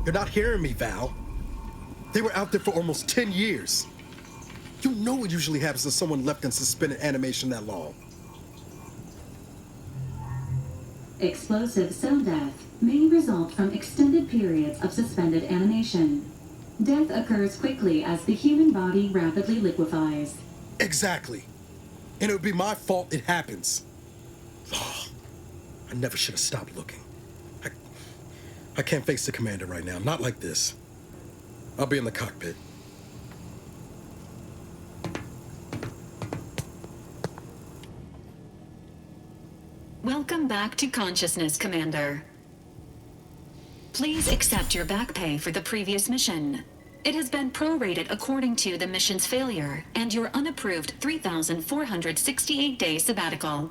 You're not hearing me, Val. They were out there for almost 10 years. You know what usually happens to someone left in suspended animation that long. Explosive cell death may result from extended periods of suspended animation. Death occurs quickly as the human body rapidly liquefies. Exactly. And it would be my fault it happens. Oh, I never should have stopped looking. I can't face the commander right now, not like this. I'll be in the cockpit. Welcome back to consciousness, Commander. Please accept your back pay for the previous mission. It has been prorated according to the mission's failure and your unapproved 3,468-day sabbatical.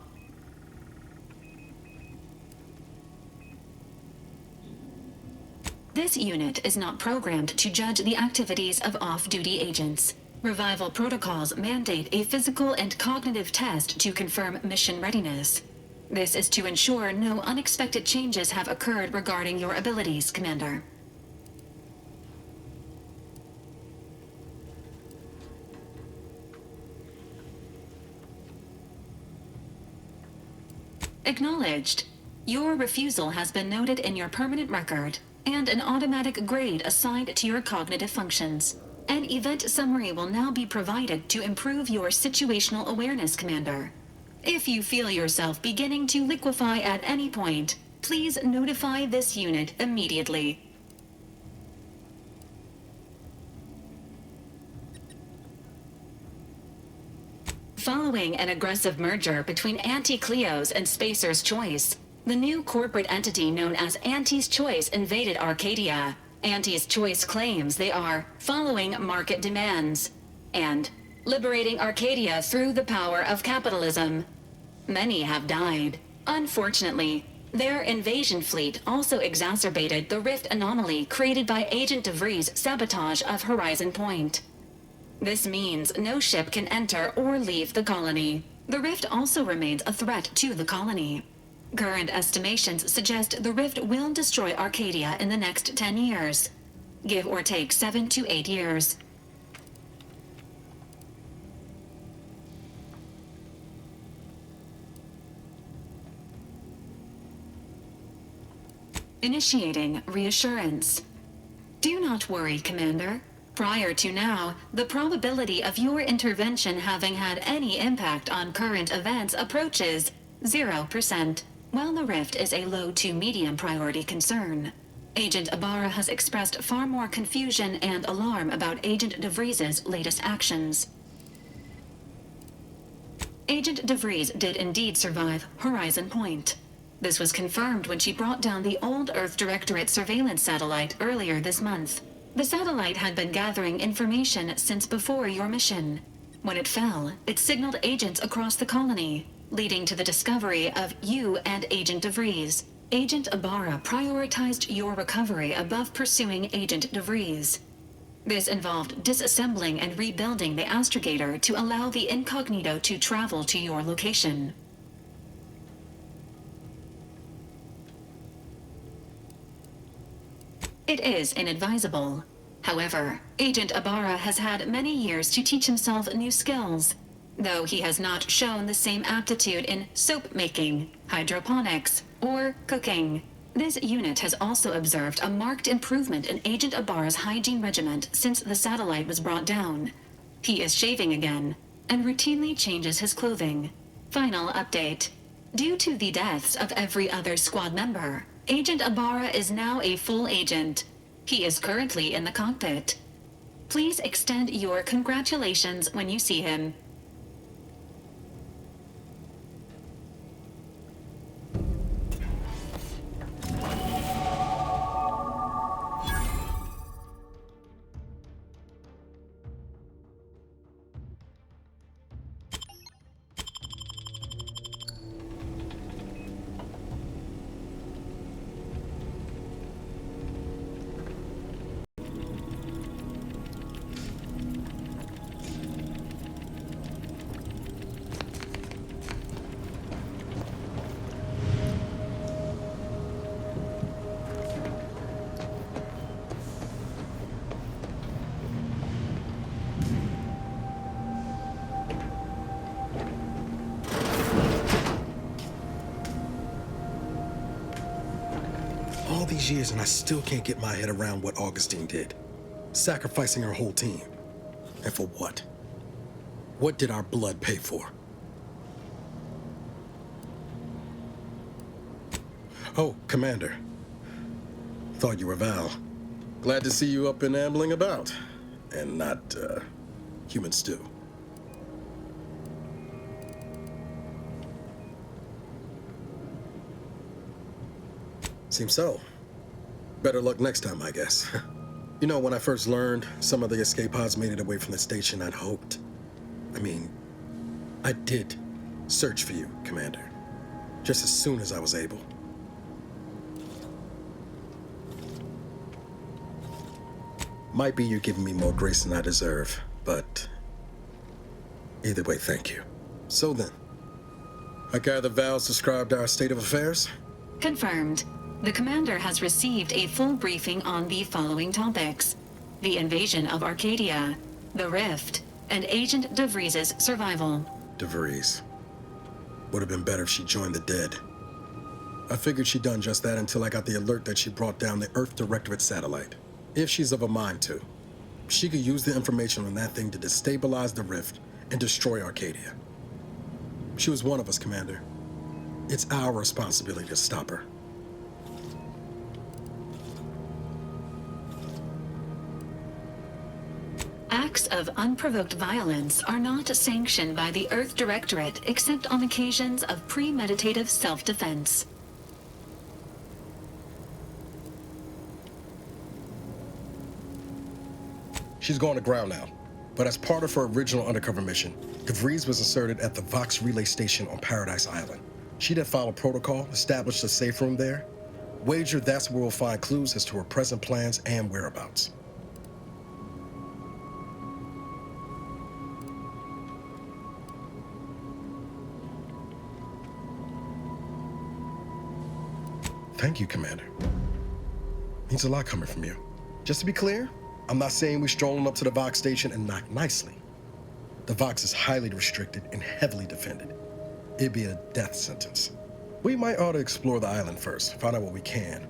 This unit is not programmed to judge the activities of off-duty agents. Revival protocols mandate a physical and cognitive test to confirm mission readiness. This is to ensure no unexpected changes have occurred regarding your abilities, Commander. Acknowledged. Your refusal has been noted in your permanent record, and an automatic grade assigned to your cognitive functions. An event summary will now be provided to improve your situational awareness, Commander. If you feel yourself beginning to liquefy at any point, please notify this unit immediately. Following an aggressive merger between Auntie Cleo's and Spacer's Choice, the new corporate entity known as Auntie's Choice invaded Arcadia. Auntie's Choice claims they are following market demands and liberating Arcadia through the power of capitalism. Many have died. Unfortunately, their invasion fleet also exacerbated the rift anomaly created by Agent DeVries' sabotage of Horizon Point. This means no ship can enter or leave the colony. The rift also remains a threat to the colony. Current estimations suggest the rift will destroy Arcadia in the next 10 years. Give or take 7 to 8 years. Initiating reassurance. Do not worry, Commander. Prior to now, the probability of your intervention having had any impact on current events approaches 0%, while the rift is a low to medium priority concern. Agent Ibarra has expressed far more confusion and alarm about Agent DeVries' latest actions. Agent DeVries did indeed survive Horizon Point. This was confirmed when she brought down the old Earth Directorate surveillance satellite earlier this month. The satellite had been gathering information since before your mission. When it fell, it signaled agents across the colony, leading to the discovery of you and Agent DeVries. Agent Ibarra prioritized your recovery above pursuing Agent DeVries. This involved disassembling and rebuilding the astrogator to allow the incognito to travel to your location. It is inadvisable. However, Agent Ibarra has had many years to teach himself new skills, though he has not shown the same aptitude in soap making, hydroponics, or cooking. This unit has also observed a marked improvement in Agent Ibarra's hygiene regimen since the satellite was brought down. He is shaving again, and routinely changes his clothing. Final update. Due to the deaths of every other squad member, Agent Ibarra is now a full agent. He is currently in the cockpit. Please extend your congratulations when you see him. All these years and I still can't get my head around what Augustine did. Sacrificing her whole team. And for what? What did our blood pay for? Oh, Commander. Thought you were Val. Glad to see you up and ambling about. And not, human stew. Seems so. Better luck next time, I guess. You know, when I first learned some of the escape pods made it away from the station, I'd hoped. I did search for you, Commander. Just as soon as I was able. Might be you're giving me more grace than I deserve, but either way, thank you. So then, I gather Val's described our state of affairs? Confirmed. The commander has received a full briefing on the following topics: the invasion of Arcadia, the rift, and Agent DeVries' survival. DeVries. Would have been better if she joined the dead. I figured she'd done just that until I got the alert that she brought down the Earth Directorate satellite. If she's of a mind to, she could use the information on that thing to destabilize the rift and destroy Arcadia. She was one of us, Commander. It's our responsibility to stop her. Acts of unprovoked violence are not sanctioned by the Earth Directorate except on occasions of premeditative self-defense. She's going to ground now, but as part of her original undercover mission, DeVries was inserted at the Vox Relay Station on Paradise Island. She'd have followed protocol, established a safe room there. Wager that's where we'll find clues as to her present plans and whereabouts. Thank you, Commander. Means a lot coming from you. Just to be clear, I'm not saying we're strolling up to the Vox station and knock nicely. The Vox is highly restricted and heavily defended. It'd be a death sentence. We might ought to explore the island first, find out what we can.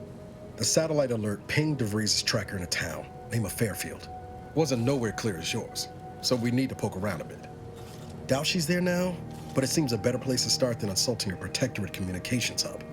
The satellite alert pinged DeVries' tracker in a town, name of Fairfield. Wasn't nowhere clear as yours, so we need to poke around a bit. Doubt she's there now, but it seems a better place to start than assaulting her protectorate communications hub.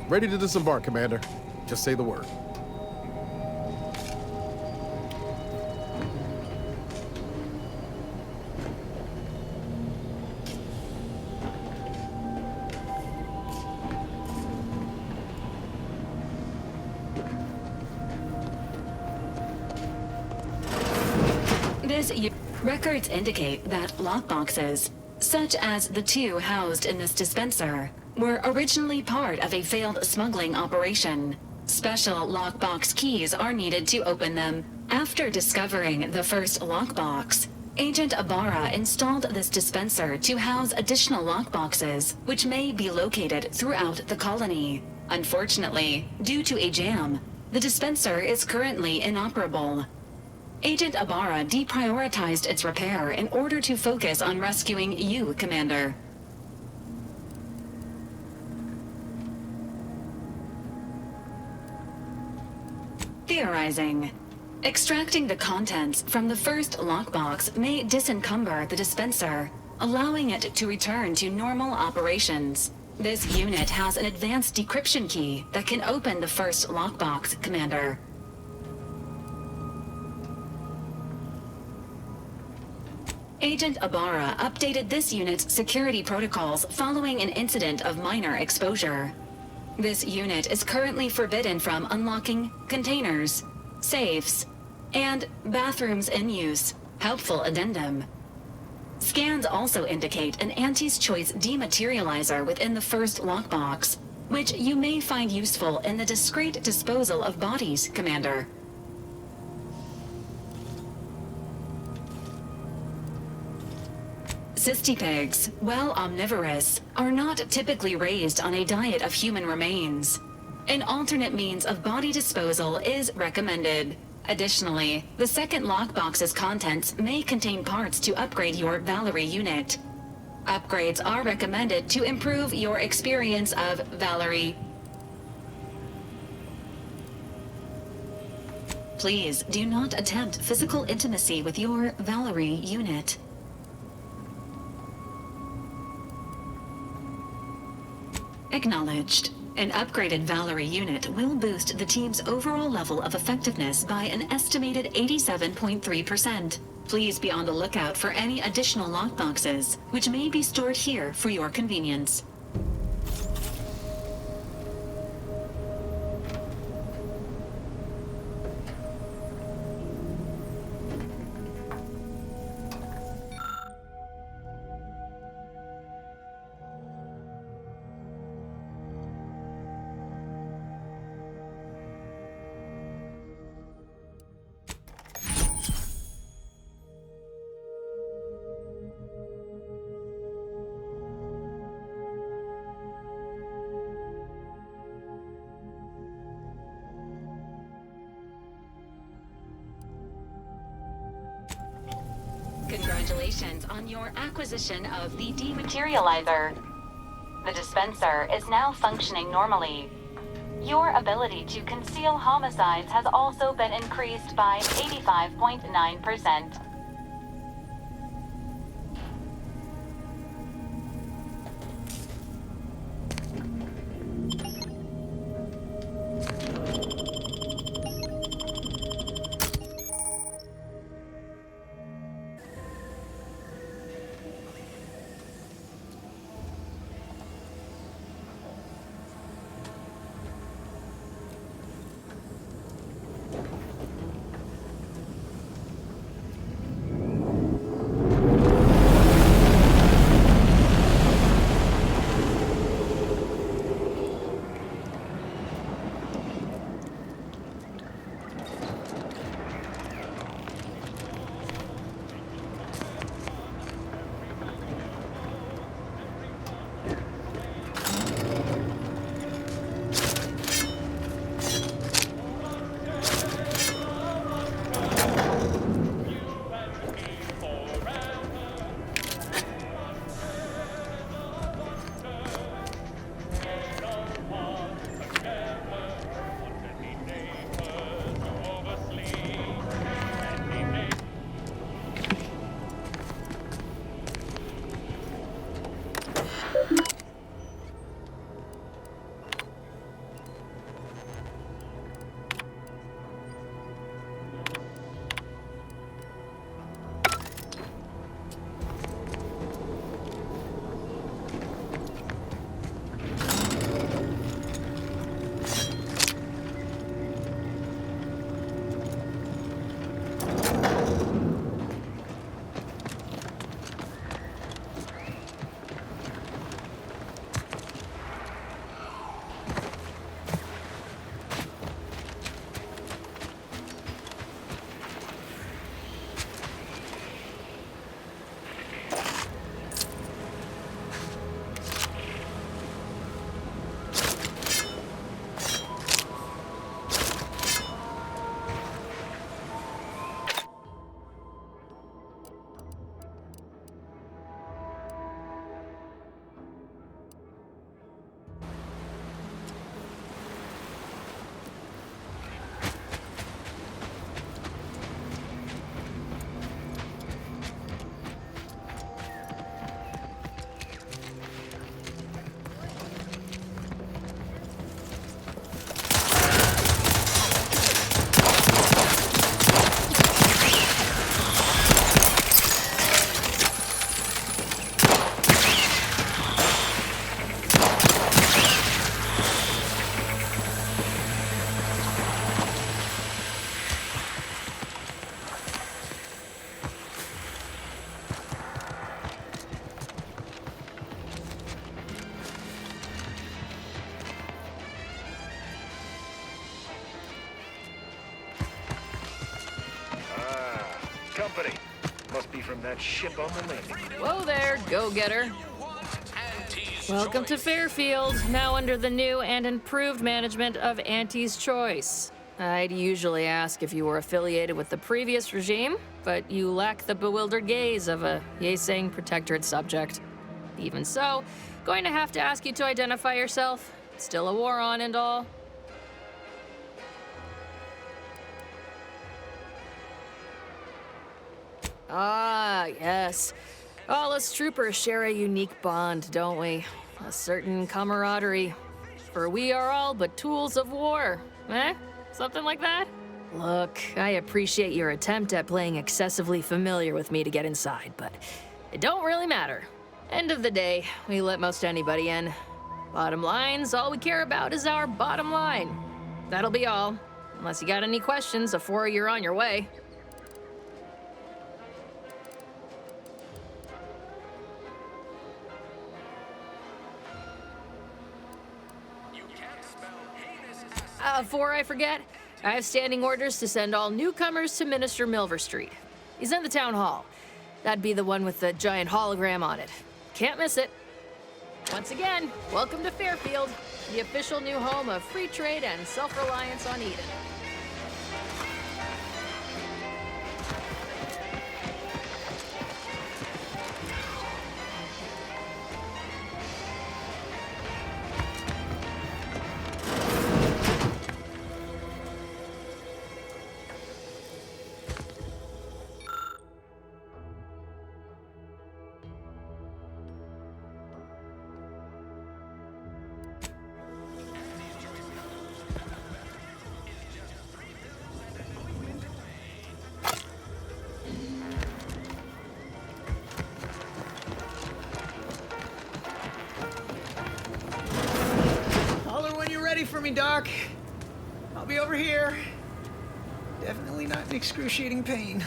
Ready to disembark, Commander. Just say the word. Records indicate that lockboxes, such as the two housed in this dispenser, were originally part of a failed smuggling operation. Special lockbox keys are needed to open them. After discovering the first lockbox, Agent Ibarra installed this dispenser to house additional lockboxes, which may be located throughout the colony. Unfortunately, due to a jam, the dispenser is currently inoperable. Agent Ibarra deprioritized its repair in order to focus on rescuing you, Commander. Theorizing. Extracting the contents from the first lockbox may disencumber the dispenser, allowing it to return to normal operations. This unit has an advanced decryption key that can open the first lockbox, Commander. Agent Ibarra updated this unit's security protocols following an incident of minor exposure. This unit is currently forbidden from unlocking containers, safes, and bathrooms in use. Helpful addendum. Scans also indicate an Auntie's Choice dematerializer within the first lockbox, which you may find useful in the discreet disposal of bodies, Commander. Cystipegs, while omnivorous, are not typically raised on a diet of human remains. An alternate means of body disposal is recommended. Additionally, the second lockbox's contents may contain parts to upgrade your Valerie unit. Upgrades are recommended to improve your experience of Valerie. Please do not attempt physical intimacy with your Valerie unit. Acknowledged. An upgraded Valerie unit will boost the team's overall level of effectiveness by an estimated 87.3%. Please be on the lookout for any additional lockboxes, which may be stored here for your convenience. Congratulations on your acquisition of the dematerializer. The dispenser is now functioning normally. Your ability to conceal homicides has also been increased by 85.9%. that ship on the landing. Whoa there, go-getter. Welcome to Fairfield, now under the new and improved management of Auntie's Choice. I'd usually ask if you were affiliated with the previous regime, but you lack the bewildered gaze of a yay-saying protectorate subject. Even so, going to have to ask you to identify yourself. Still a war on and all. Ah, yes. All us troopers share a unique bond, don't we? A certain camaraderie. For we are all but tools of war. Eh? Something like that? Look, I appreciate your attempt at playing excessively familiar with me to get inside, but it don't really matter. End of the day, we let most anybody in. Bottom line's all we care about is our bottom line. That'll be all. Unless you got any questions before you're on your way. Before I forget, I have standing orders to send all newcomers to Minister Milver Street. He's in the town hall. That'd be the one with the giant hologram on it. Can't miss it. Once again, welcome to Fairfield, the official new home of free trade and self-reliance on Eden. For me, Doc. I'll be over here. Definitely not in excruciating pain.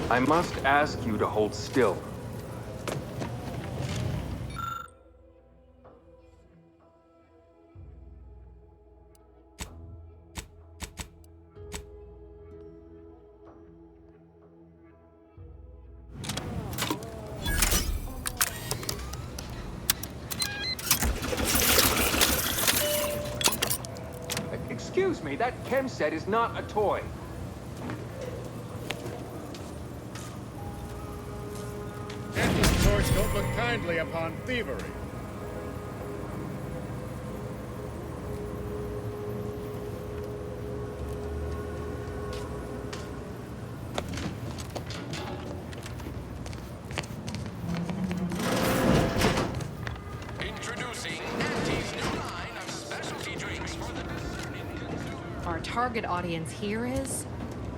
I must ask you to hold still. Excuse me, that chem set is not a toy. Auntie's Choice don't look kindly upon thievery. Target audience here is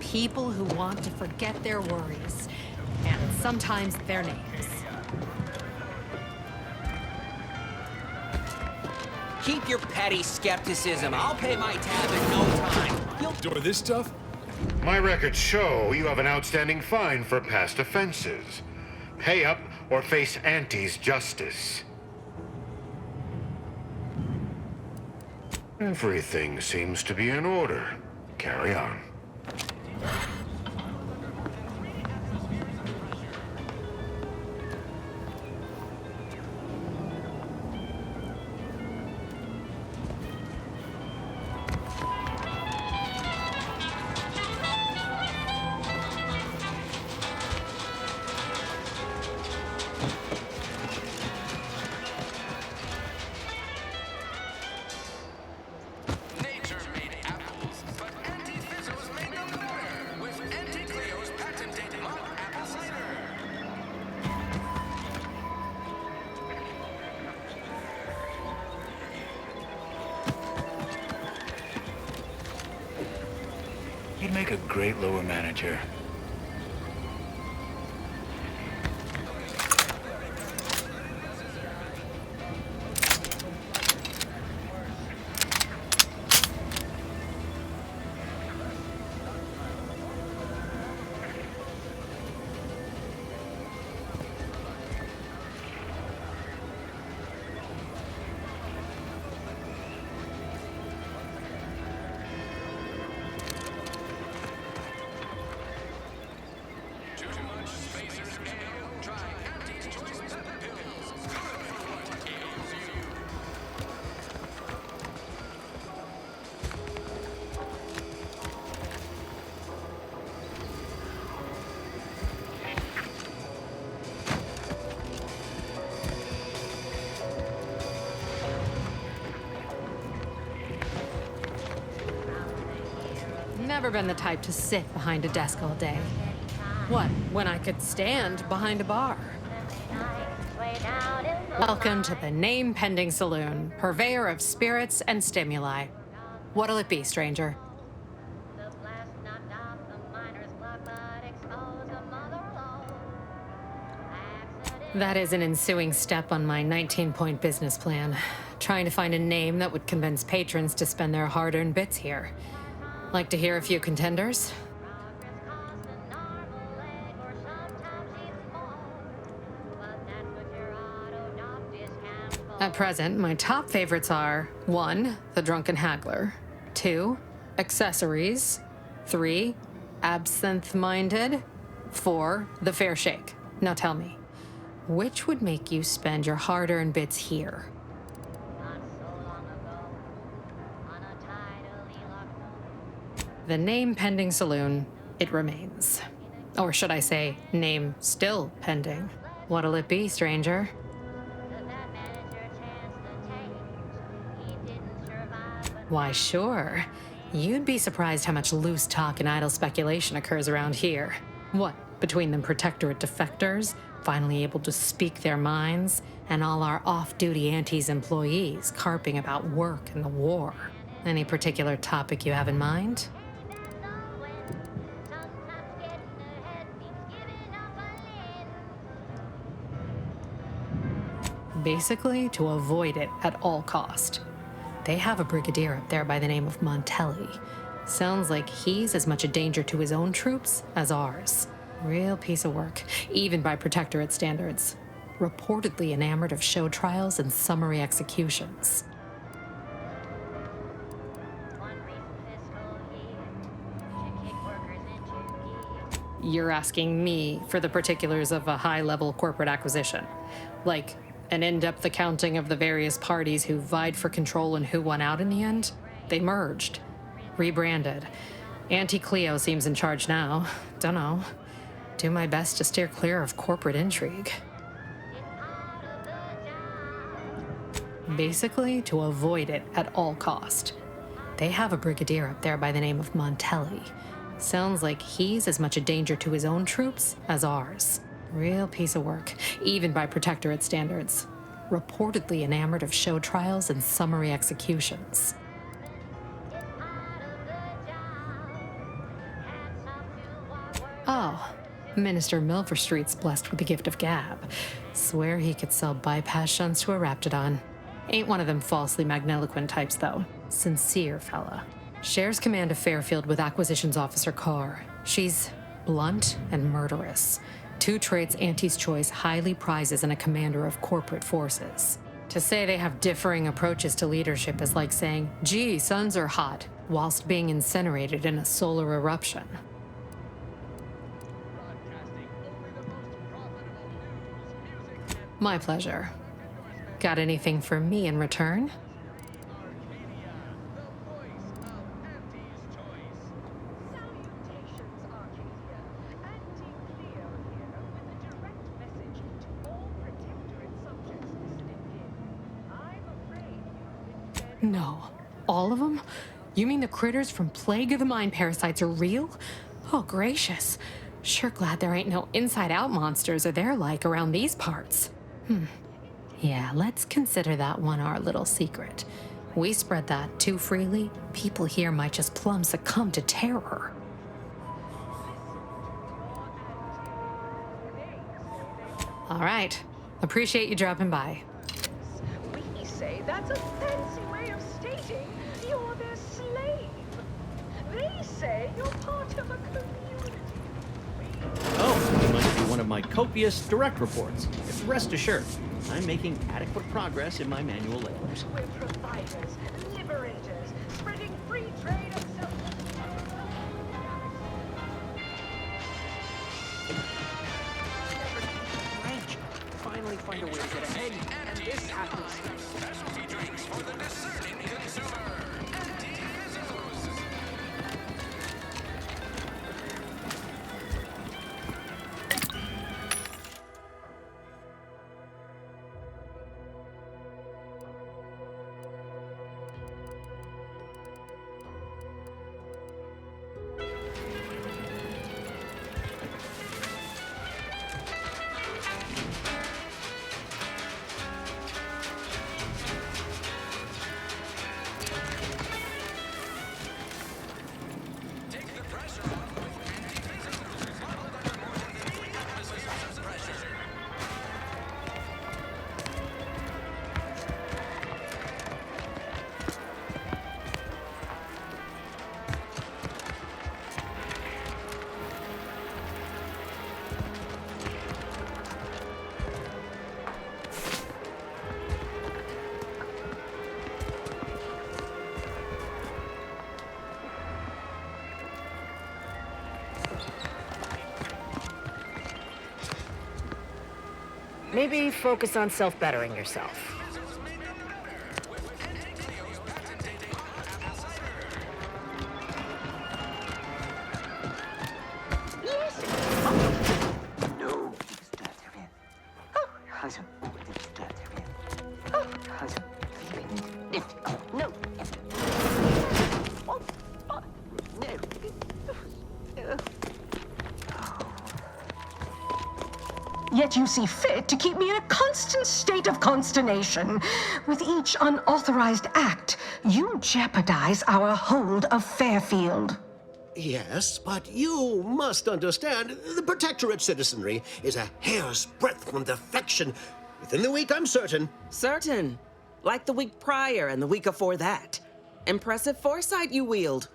people who want to forget their worries, and sometimes their names. Keep your petty skepticism. I'll pay my tab in no time. Enjoy this stuff? My records show you have an outstanding fine for past offenses. Pay up or face Auntie's justice. Everything seems to be in order. Carry on. You'd make a great lower manager. Never been the type to sit behind a desk all day. What, when I could stand behind a bar? Welcome to the name-pending saloon, purveyor of spirits and stimuli. What'll it be, stranger? That is an ensuing step on my 19-point business plan. Trying to find a name that would convince patrons to spend their hard-earned bits here. Like to hear a few contenders? At present, my top favorites are 1. The Drunken Haggler, 2. Accessories, 3. Absinthe-Minded, 4. The Fair Shake. Now tell me, which would make you spend your hard-earned bits here? The name-pending saloon, it remains. Or should I say, name still pending. What'll it be, stranger? Why, sure. You'd be surprised how much loose talk and idle speculation occurs around here. What, between the Protectorate defectors, finally able to speak their minds, and all our off-duty Auntie's employees carping about work and the war. Any particular topic you have in mind? Basically, to avoid it at all cost. They have a brigadier up there by the name of Montelli. Sounds like he's as much a danger to his own troops as ours. Real piece of work, even by Protectorate standards. Reportedly enamored of show trials and summary executions. You're asking me for the particulars of a high-level corporate acquisition. Like an in-depth accounting of the various parties who vied for control and who won out in the end? They merged. Rebranded. Auntie Cleo seems in charge now. Dunno. Do my best to steer clear of corporate intrigue. Basically, to avoid it at all cost. They have a brigadier up there by the name of Montelli. Sounds like he's as much a danger to his own troops as ours. Real piece of work, even by Protectorate standards. Reportedly enamored of show trials and summary executions. Oh, Minister Milver Street's blessed with the gift of gab. Swear he could sell bypass shunts to a raptidon. Ain't one of them falsely magniloquent types, though. Sincere fella. Shares command of Fairfield with Acquisitions Officer Carr. She's blunt and murderous. 2 traits Auntie's choice highly prizes in a commander of corporate forces. To say they have differing approaches to leadership is like saying, gee, suns are hot, whilst being incinerated in a solar eruption. My pleasure. Got anything for me in return? No. All of them? You mean the critters from Plague of the Mind parasites are real? Oh, gracious. Sure glad there ain't no inside-out monsters or their like around these parts. Yeah, let's consider that one our little secret. We spread that too freely, people here might just plumb succumb to terror. All right. Appreciate you dropping by. We say that's a fancy way of stating you're their slave. They say you're part of a community. Oh, you must be one of my copious direct reports. Rest assured, I'm making adequate progress in my manual labors. We're providers, liberators, spreading free trade and self... Finally find a way to get ahead, and this happens. Specialty drinks for the discerning consumer. Maybe focus on self-bettering yourself. Yet you see fit to keep me in a constant state of consternation. With each unauthorized act, you jeopardize our hold of Fairfield. Yes, but you must understand, the Protectorate citizenry is a hair's breadth from defection. Within the week, I'm certain. Certain? Like the week prior and the week before that. Impressive foresight you wield.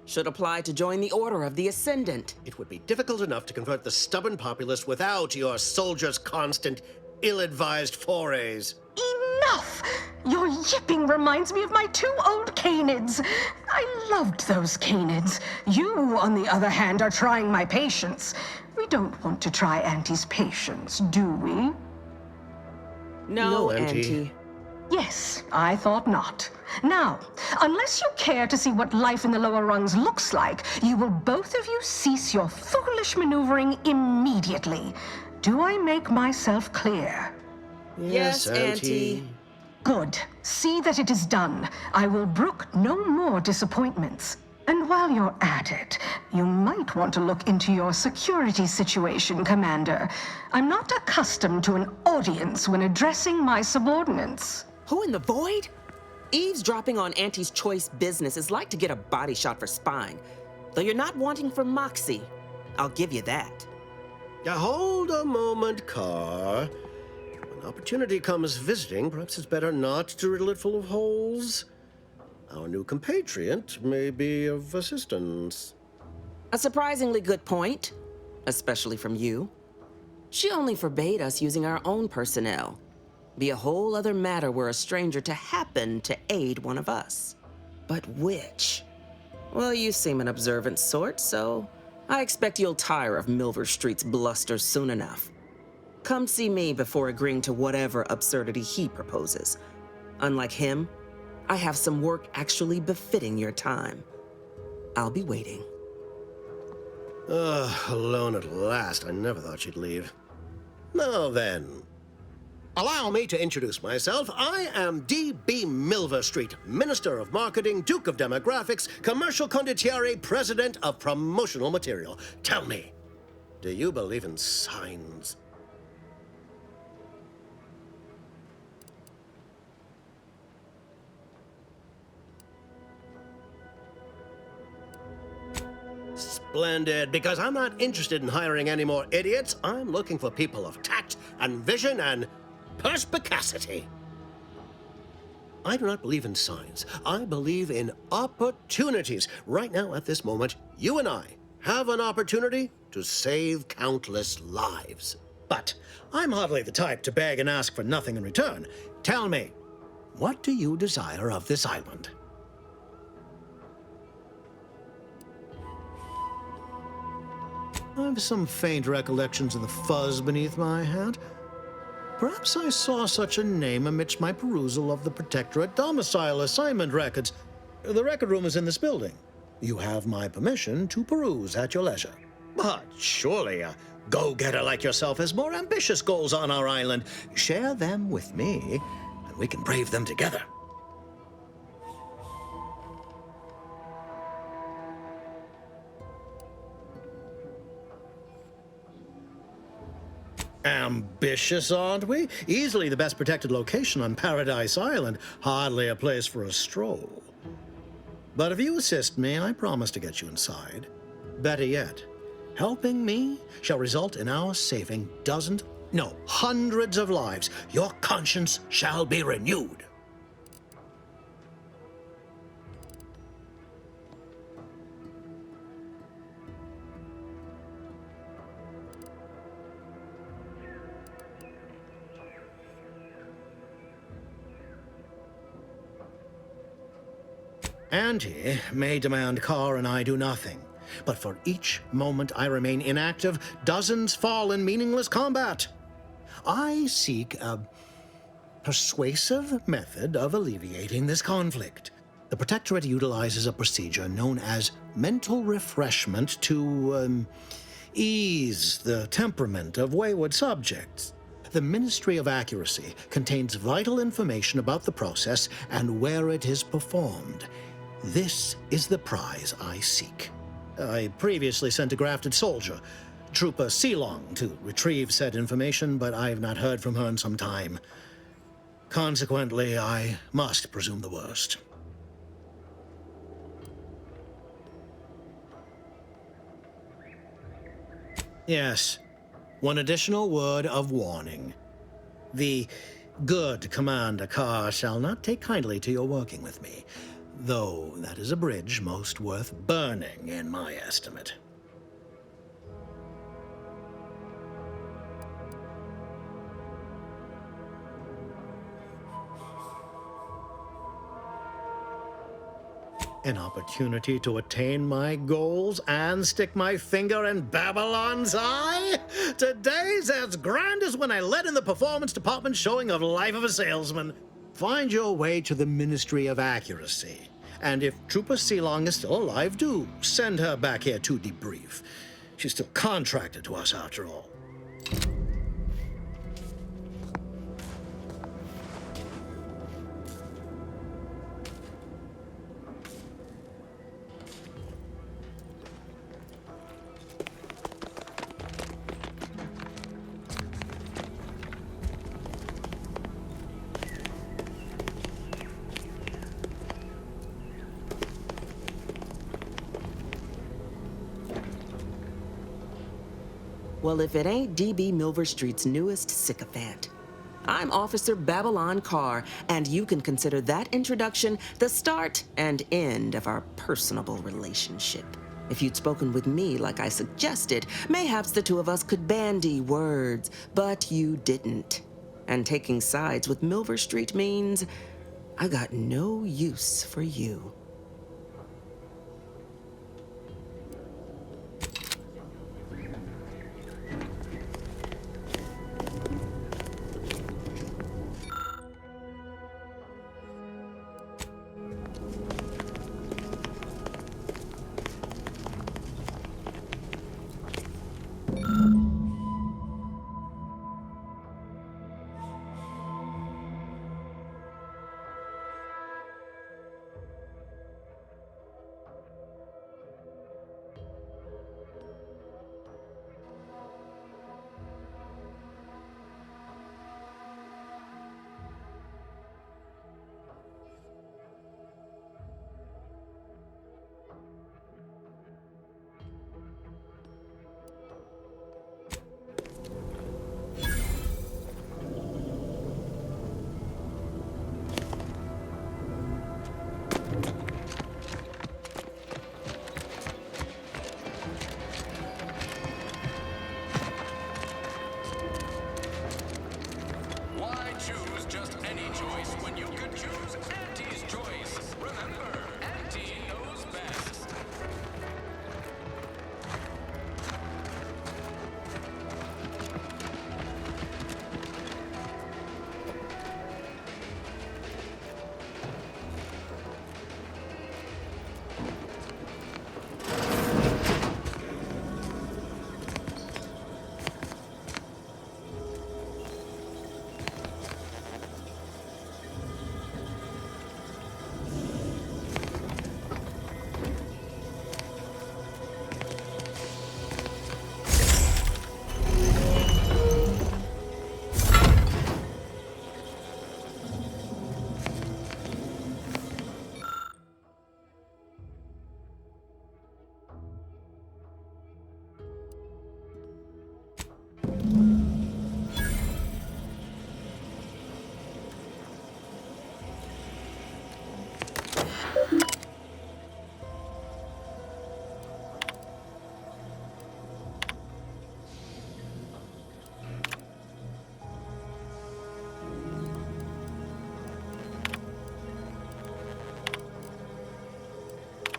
Should apply to join the Order of the Ascendant. It would be difficult enough to convert the stubborn populace without your soldiers' constant, ill-advised forays. Enough! Your yipping reminds me of my 2 old canids. I loved those canids. You, on the other hand, are trying my patience. We don't want to try Auntie's patience, do we? No, Auntie. Yes, I thought not. Now, unless you care to see what life in the lower rungs looks like, you will both of you cease your foolish maneuvering immediately. Do I make myself clear? Yes, Auntie. Good. See that it is done. I will brook no more disappointments. And while you're at it, you might want to look into your security situation, Commander. I'm not accustomed to an audience when addressing my subordinates. Who in the void? Eavesdropping on Auntie's choice business is like to get a body shot for spying. Though you're not wanting for moxie. I'll give you that. Hold a moment, Carr. When opportunity comes visiting, perhaps it's better not to riddle it full of holes. Our new compatriot may be of assistance. A surprisingly good point, especially from you. She only forbade us using our own personnel. Be a whole other matter were a stranger to happen to aid one of us. But which? Well, you seem an observant sort, so I expect you'll tire of Milver Street's bluster soon enough. Come see me before agreeing to whatever absurdity he proposes. Unlike him, I have some work actually befitting your time. I'll be waiting. Alone at last. I never thought she'd leave. Now then, allow me to introduce myself. I am D.B. Milver Street, Minister of Marketing, Duke of Demographics, Commercial Condottiere, President of Promotional Material. Tell me, do you believe in signs? Splendid, because I'm not interested in hiring any more idiots. I'm looking for people of tact and vision and perspicacity. I do not believe in signs. I believe in opportunities. Right now, at this moment, you and I have an opportunity to save countless lives. But I'm hardly the type to beg and ask for nothing in return. Tell me, what do you desire of this island? I've some faint recollections of the fuzz beneath my hat. Perhaps I saw such a name amidst my perusal of the Protectorate domicile assignment records. The record room is in this building. You have my permission to peruse at your leisure. But surely a go-getter like yourself has more ambitious goals on our island. Share them with me, and we can brave them together. Ambitious, aren't we? Easily the best protected location on Paradise Island. Hardly a place for a stroll. But if you assist me, I promise to get you inside. Better yet, helping me shall result in our saving hundreds of lives. Your conscience shall be renewed. Auntie may demand Carr and I do nothing. But for each moment I remain inactive, dozens fall in meaningless combat. I seek a persuasive method of alleviating this conflict. The Protectorate utilizes a procedure known as mental refreshment to ease the temperament of wayward subjects. The Ministry of Accuracy contains vital information about the process and where it is performed. This is the prize I seek. I previously sent a grafted soldier, Trooper Sealong, to retrieve said information, but I have not heard from her in some time. Consequently, I must presume the worst. Yes, one additional word of warning. The good Commander Carr shall not take kindly to your working with me, though that is a bridge most worth burning in my estimate. An opportunity to attain my goals and stick my finger in Babylon's eye? Today's as grand as when I led in the performance department showing of Life of a Salesman. Find your way to the Ministry of Accuracy. And if Trooper Sealong is still alive, do send her back here to debrief. She's still contracted to us after all. Well, if it ain't DB Milver Street's newest sycophant. I'm Officer Babylon Carr, and you can consider that introduction the start and end of our personable relationship. If you'd spoken with me like I suggested, mayhaps the two of us could bandy words, but you didn't. And taking sides with Milver Street means I got no use for you.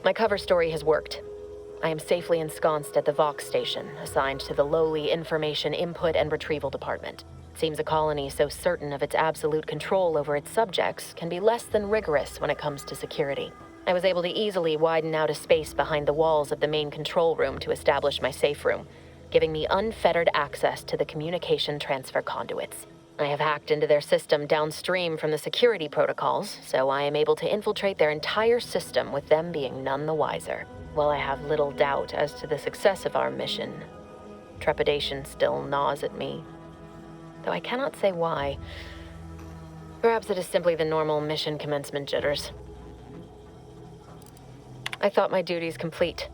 My cover story has worked. I am safely ensconced at the Vox Station, assigned to the lowly Information Input and Retrieval Department. It seems a colony so certain of its absolute control over its subjects can be less than rigorous when it comes to security. I was able to easily widen out a space behind the walls of the main control room to establish my safe room, giving me unfettered access to the communication transfer conduits. I have hacked into their system downstream from the security protocols, so I am able to infiltrate their entire system with them being none the wiser. While I have little doubt as to the success of our mission, trepidation still gnaws at me, though I cannot say why. Perhaps it is simply the normal mission commencement jitters. I thought my duties complete.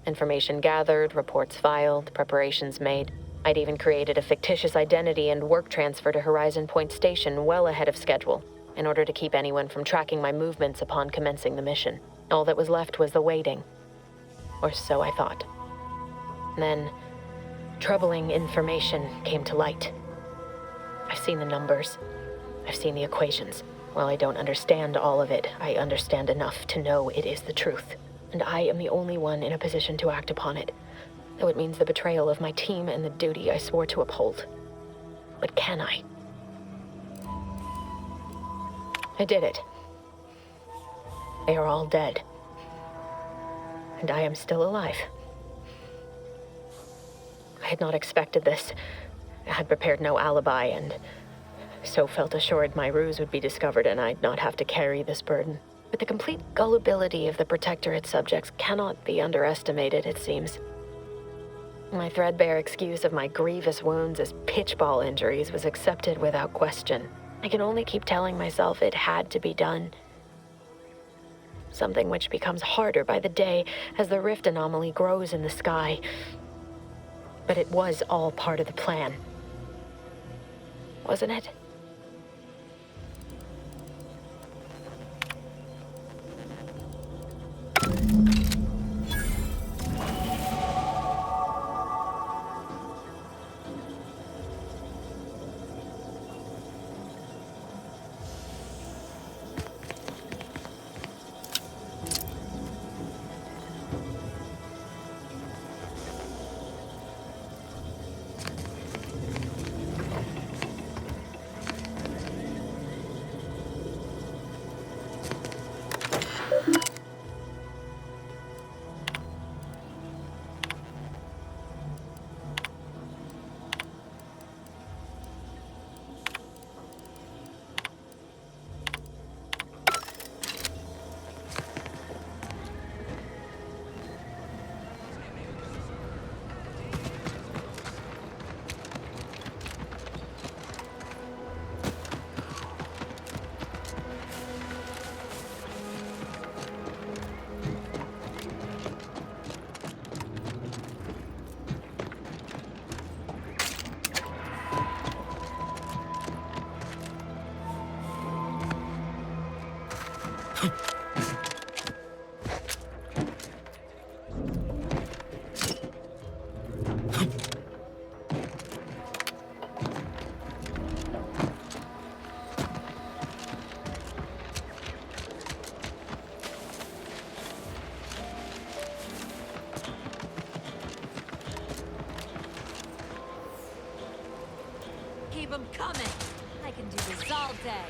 Information gathered, reports filed, preparations made. I'd even created a fictitious identity and work transfer to Horizon Point Station well ahead of schedule, in order to keep anyone from tracking my movements upon commencing the mission. All that was left was the waiting. Or so I thought. Then, troubling information came to light. I've seen the numbers. I've seen the equations. While I don't understand all of it, I understand enough to know it is the truth. And I am the only one in a position to act upon it, though it means the betrayal of my team and the duty I swore to uphold. But can I? I did it. They are all dead. And I am still alive. I had not expected this. I had prepared no alibi, and so felt assured my ruse would be discovered and I'd not have to carry this burden. But the complete gullibility of the Protectorate subjects cannot be underestimated, it seems. My threadbare excuse of my grievous wounds as pitchball injuries was accepted without question. I can only keep telling myself it had to be done. Something which becomes harder by the day as the rift anomaly grows in the sky. But it was all part of the plan. Wasn't it? Keep them coming. I can do this all day.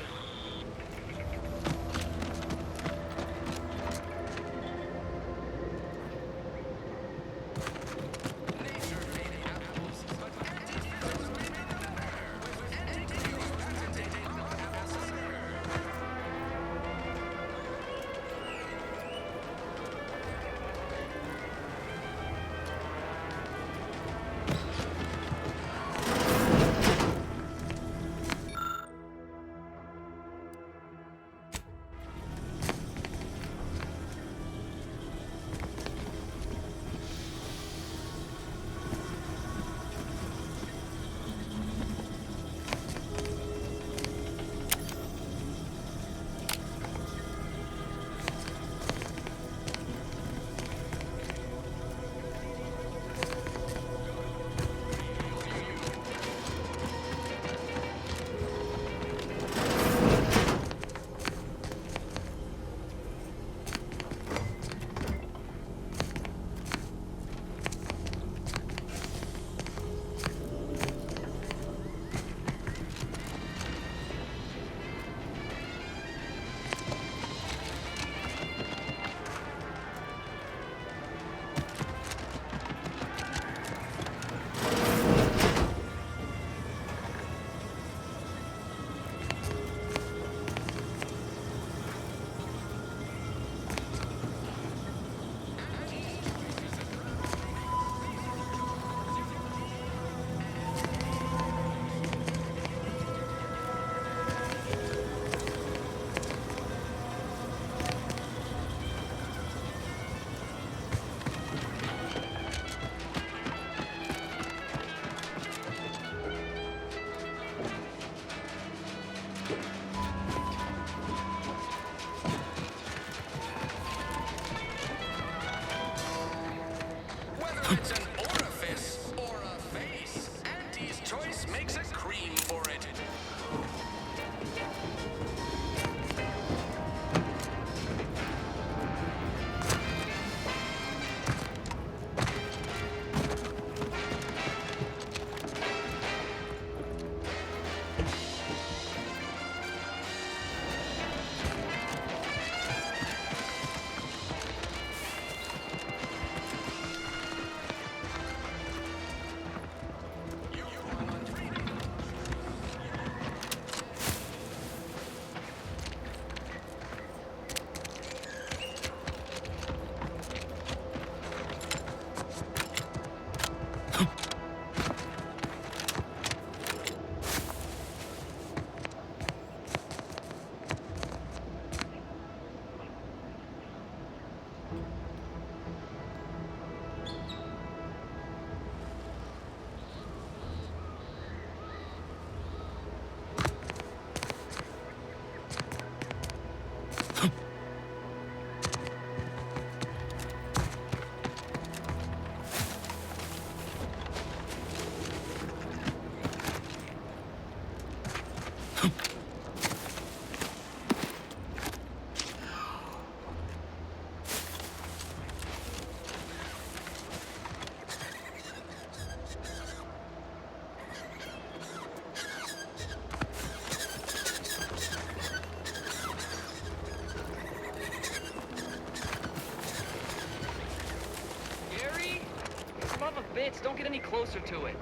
it's an orifice or a face, Auntie's choice makes a cream for it. Don't get any closer to it.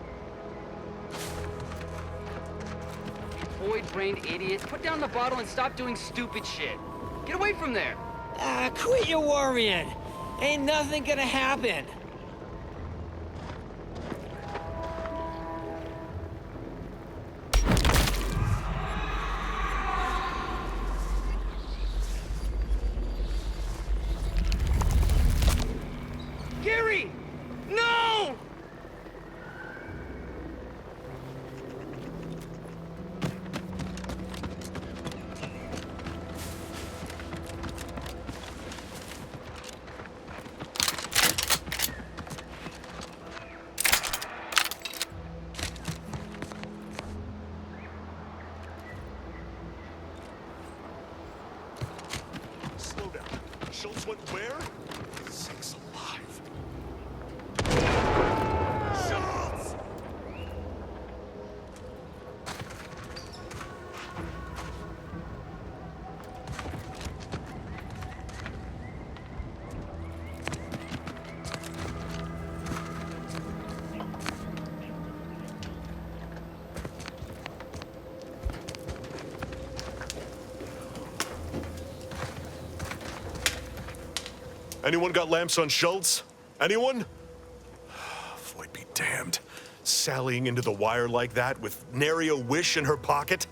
Void-brained idiots, put down the bottle and stop doing stupid shit. Get away from there. Quit your worrying. Ain't nothing gonna happen. Gary! No! Slow down. Schultz went where? Sakes alive. Schultz! Anyone got lamps on Schultz? Anyone? Void be damned. Sallying into the wire like that with nary a wish in her pocket?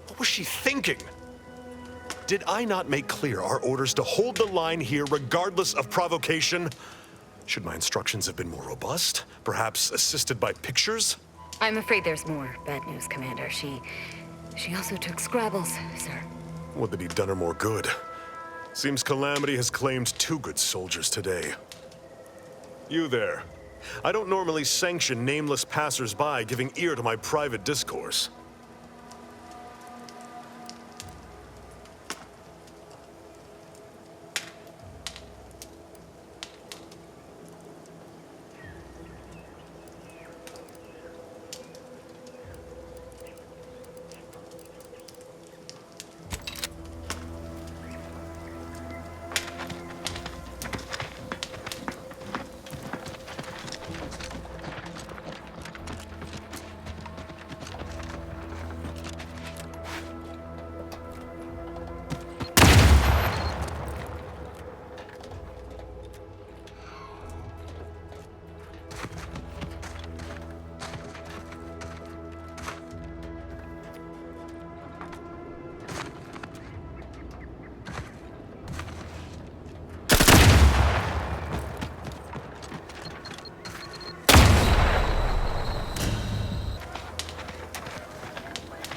What was she thinking? Did I not make clear our orders to hold the line here regardless of provocation? Should my instructions have been more robust? Perhaps assisted by pictures? I'm afraid there's more bad news, Commander. She also took Scrabbles, sir. Would that he'd done her more good. Seems Calamity has claimed 2 good soldiers today. You there. I don't normally sanction nameless passers-by giving ear to my private discourse.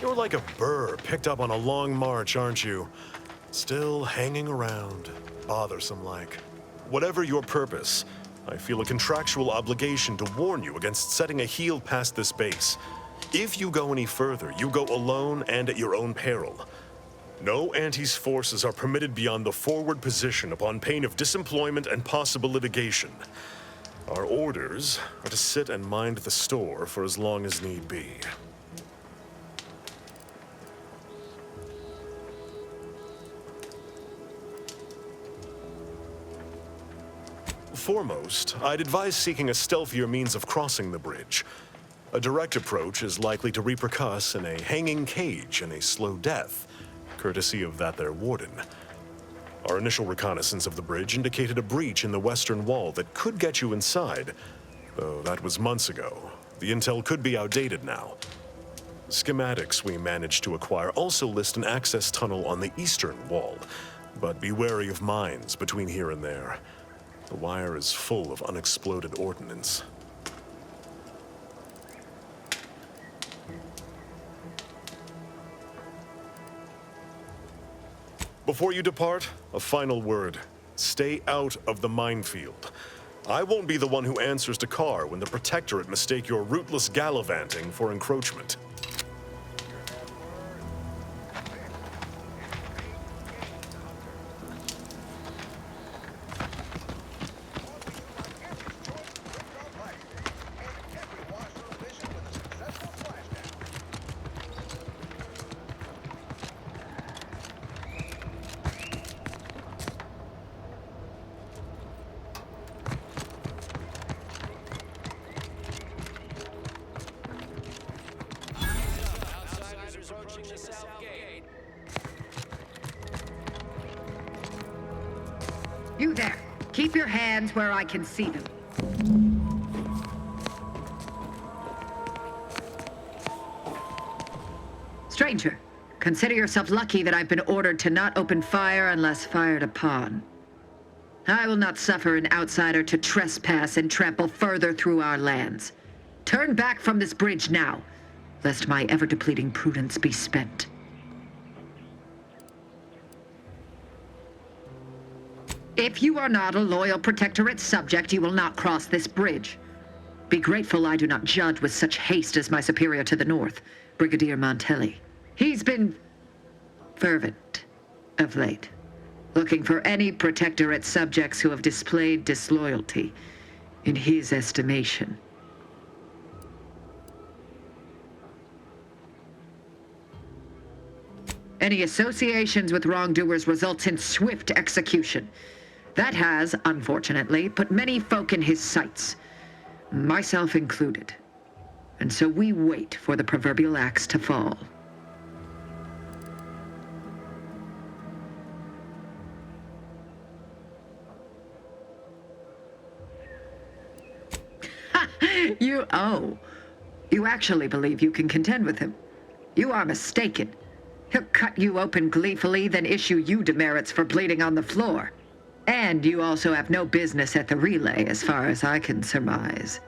You're like a burr picked up on a long march, aren't you? Still hanging around, bothersome like. Whatever your purpose, I feel a contractual obligation to warn you against setting a heel past this base. If you go any further, you go alone and at your own peril. No Auntie's forces are permitted beyond the forward position upon pain of disemployment and possible litigation. Our orders are to sit and mind the store for as long as need be. Foremost, I'd advise seeking a stealthier means of crossing the bridge. A direct approach is likely to repercuss in a hanging cage and a slow death, courtesy of that there warden. Our initial reconnaissance of the bridge indicated a breach in the western wall that could get you inside, though that was months ago. The intel could be outdated now. Schematics we managed to acquire also list an access tunnel on the eastern wall, but be wary of mines between here and there. The wire is full of unexploded ordnance. Before you depart, a final word. Stay out of the minefield. I won't be the one who answers to Carr when the Protectorate mistake your rootless gallivanting for encroachment. You there. Keep your hands where I can see them. Stranger, consider yourself lucky that I've been ordered to not open fire unless fired upon. I will not suffer an outsider to trespass and trample further through our lands. Turn back from this bridge now, lest my ever-depleting prudence be spent. If you are not a loyal Protectorate subject, you will not cross this bridge. Be grateful I do not judge with such haste as my superior to the north, Brigadier Montelli. He's been fervent of late, looking for any Protectorate subjects who have displayed disloyalty in his estimation. Any associations with wrongdoers results in swift execution. That has, unfortunately, put many folk in his sights, myself included. And so we wait for the proverbial axe to fall. You actually believe you can contend with him. You are mistaken. He'll cut you open gleefully, then issue you demerits for bleeding on the floor. And you also have no business at the relay, as far as I can surmise.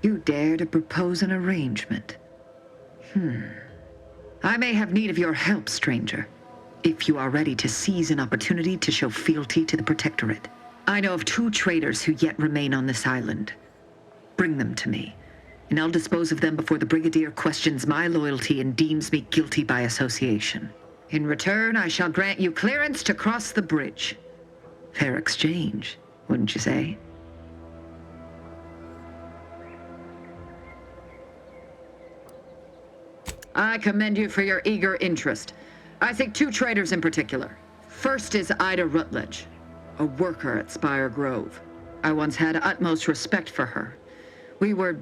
You dare to propose an arrangement? I may have need of your help, stranger, if you are ready to seize an opportunity to show fealty to the Protectorate. I know of 2 traitors who yet remain on this island. Bring them to me, and I'll dispose of them before the Brigadier questions my loyalty and deems me guilty by association. In return, I shall grant you clearance to cross the bridge. Fair exchange, wouldn't you say? I commend you for your eager interest. I think 2 traitors in particular. First is Ida Rutledge, a worker at Spire Grove. I once had utmost respect for her. We were,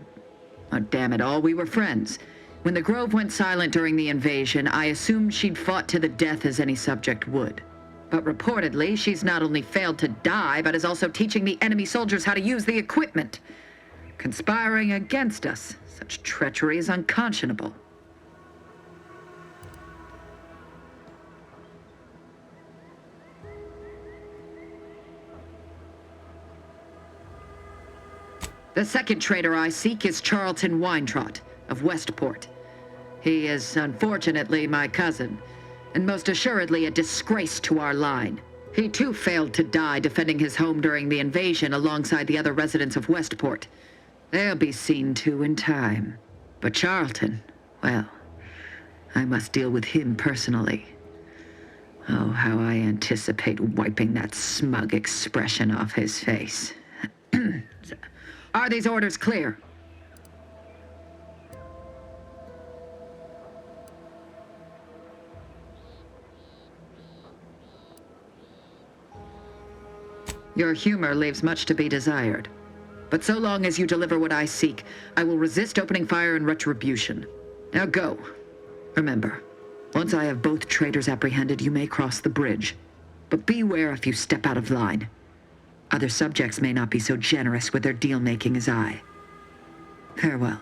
oh, damn it all, we were friends. When the Grove went silent during the invasion, I assumed she'd fought to the death as any subject would. But reportedly, she's not only failed to die, but is also teaching the enemy soldiers how to use the equipment. Conspiring against us. Such treachery is unconscionable. The second traitor I seek is Charlton Weintraut of Westport. He is, unfortunately, my cousin, and most assuredly a disgrace to our line. He too failed to die defending his home during the invasion alongside the other residents of Westport. They'll be seen to in time. But Charlton, well, I must deal with him personally. Oh, how I anticipate wiping that smug expression off his face. Are these orders clear? Your humor leaves much to be desired. But so long as you deliver what I seek, I will resist opening fire in retribution. Now go. Remember, once I have both traitors apprehended, you may cross the bridge. But beware if you step out of line. Other subjects may not be so generous with their deal-making as I. Farewell.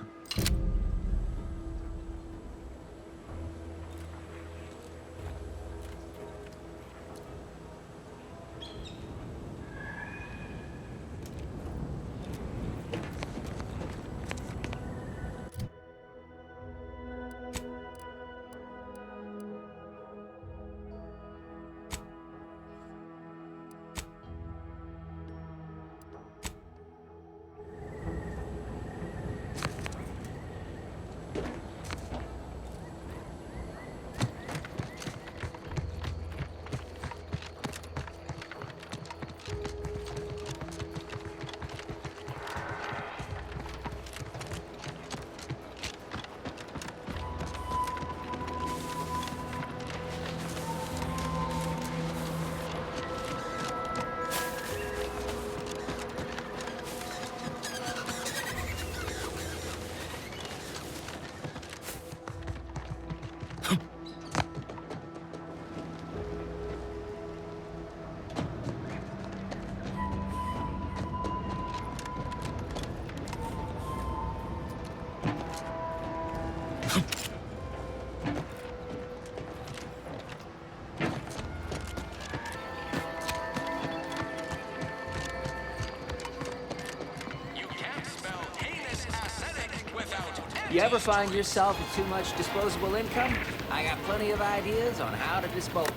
You ever find yourself with too much disposable income? I got plenty of ideas on how to dispose.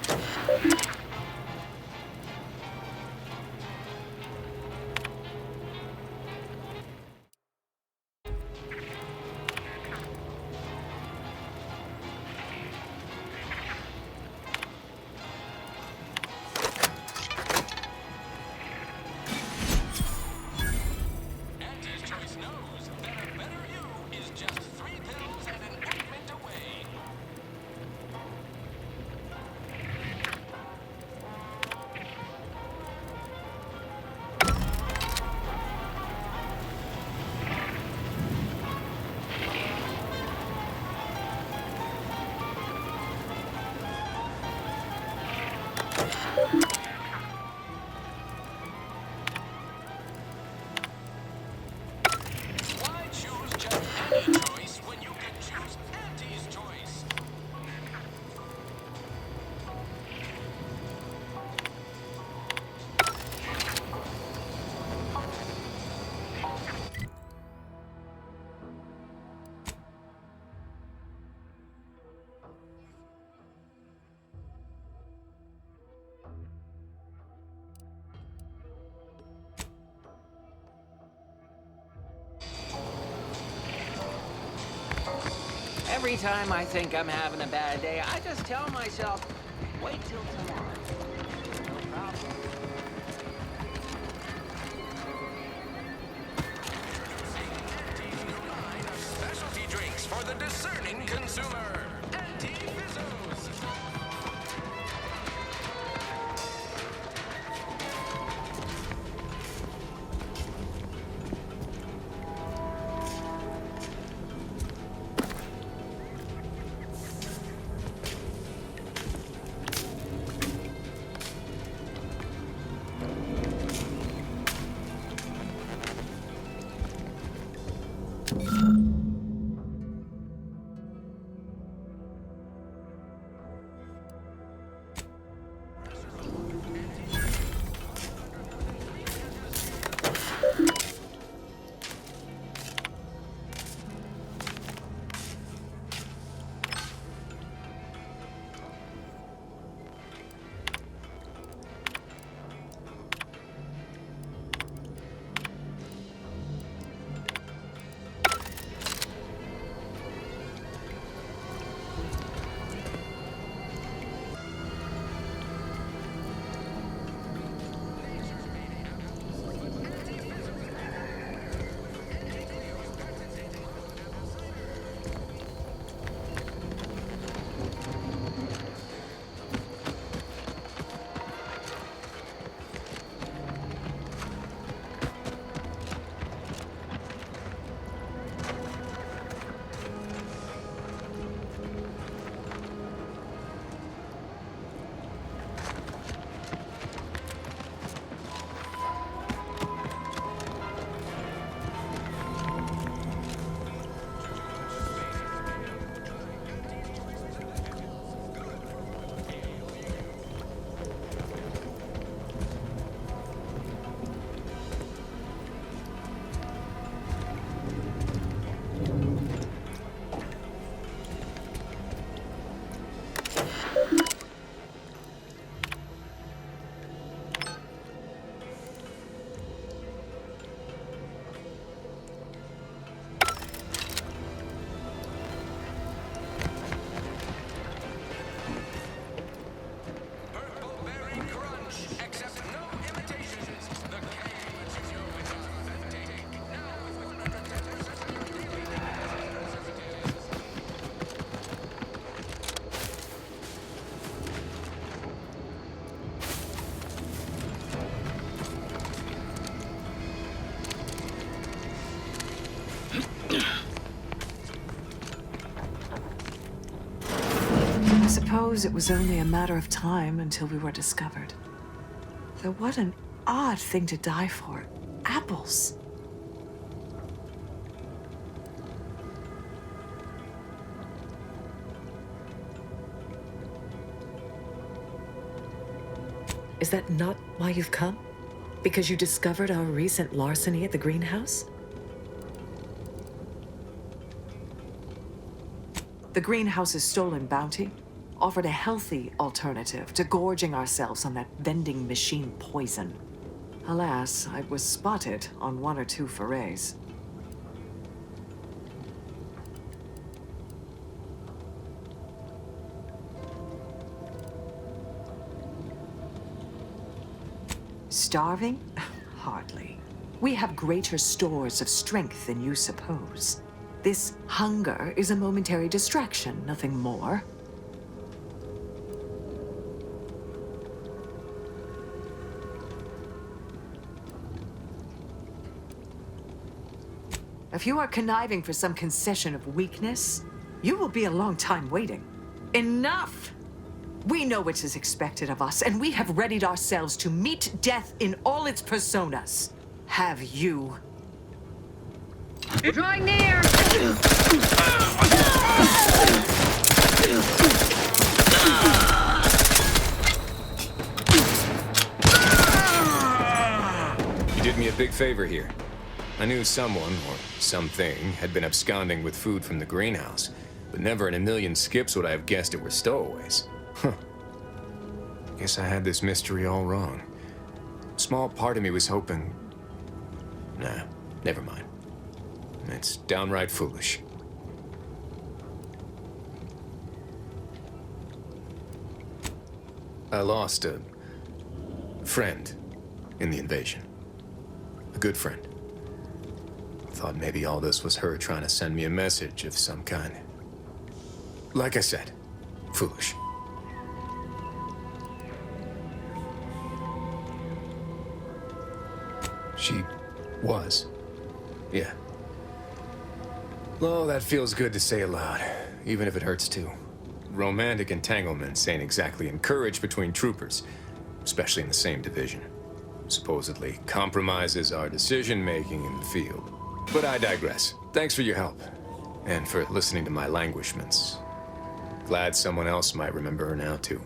Every time I think I'm having a bad day, I just tell myself, wait till tomorrow. No problem. Line of specialty drinks for the discerning consumer. Anti-Fizzos. I suppose it was only a matter of time until we were discovered. Though what an odd thing to die for. Apples. Is that not why you've come? Because you discovered our recent larceny at the greenhouse? The greenhouse's stolen bounty offered a healthy alternative to gorging ourselves on that vending machine poison. Alas, I was spotted on 1 or 2 forays. Starving? Hardly. We have greater stores of strength than you suppose. This hunger is a momentary distraction, nothing more. If you are conniving for some concession of weakness, you will be a long time waiting. Enough! We know what is expected of us, and we have readied ourselves to meet death in all its personas. Have you? Drawing near! You did me a big favor here. I knew someone, or something, had been absconding with food from the greenhouse, but never in a million skips would I have guessed it were stowaways. Huh. Guess I had this mystery all wrong. Small part of me was hoping... Nah, never mind. It's downright foolish. I lost a friend in the invasion. A good friend. Thought maybe all this was her trying to send me a message of some kind. Like I said, foolish. She was. Yeah. Oh, that feels good to say aloud, even if it hurts too. Romantic entanglements ain't exactly encouraged between troopers, especially in the same division. Supposedly compromises our decision-making in the field. But I digress. Thanks for your help, and for listening to my languishments. Glad someone else might remember her now, too.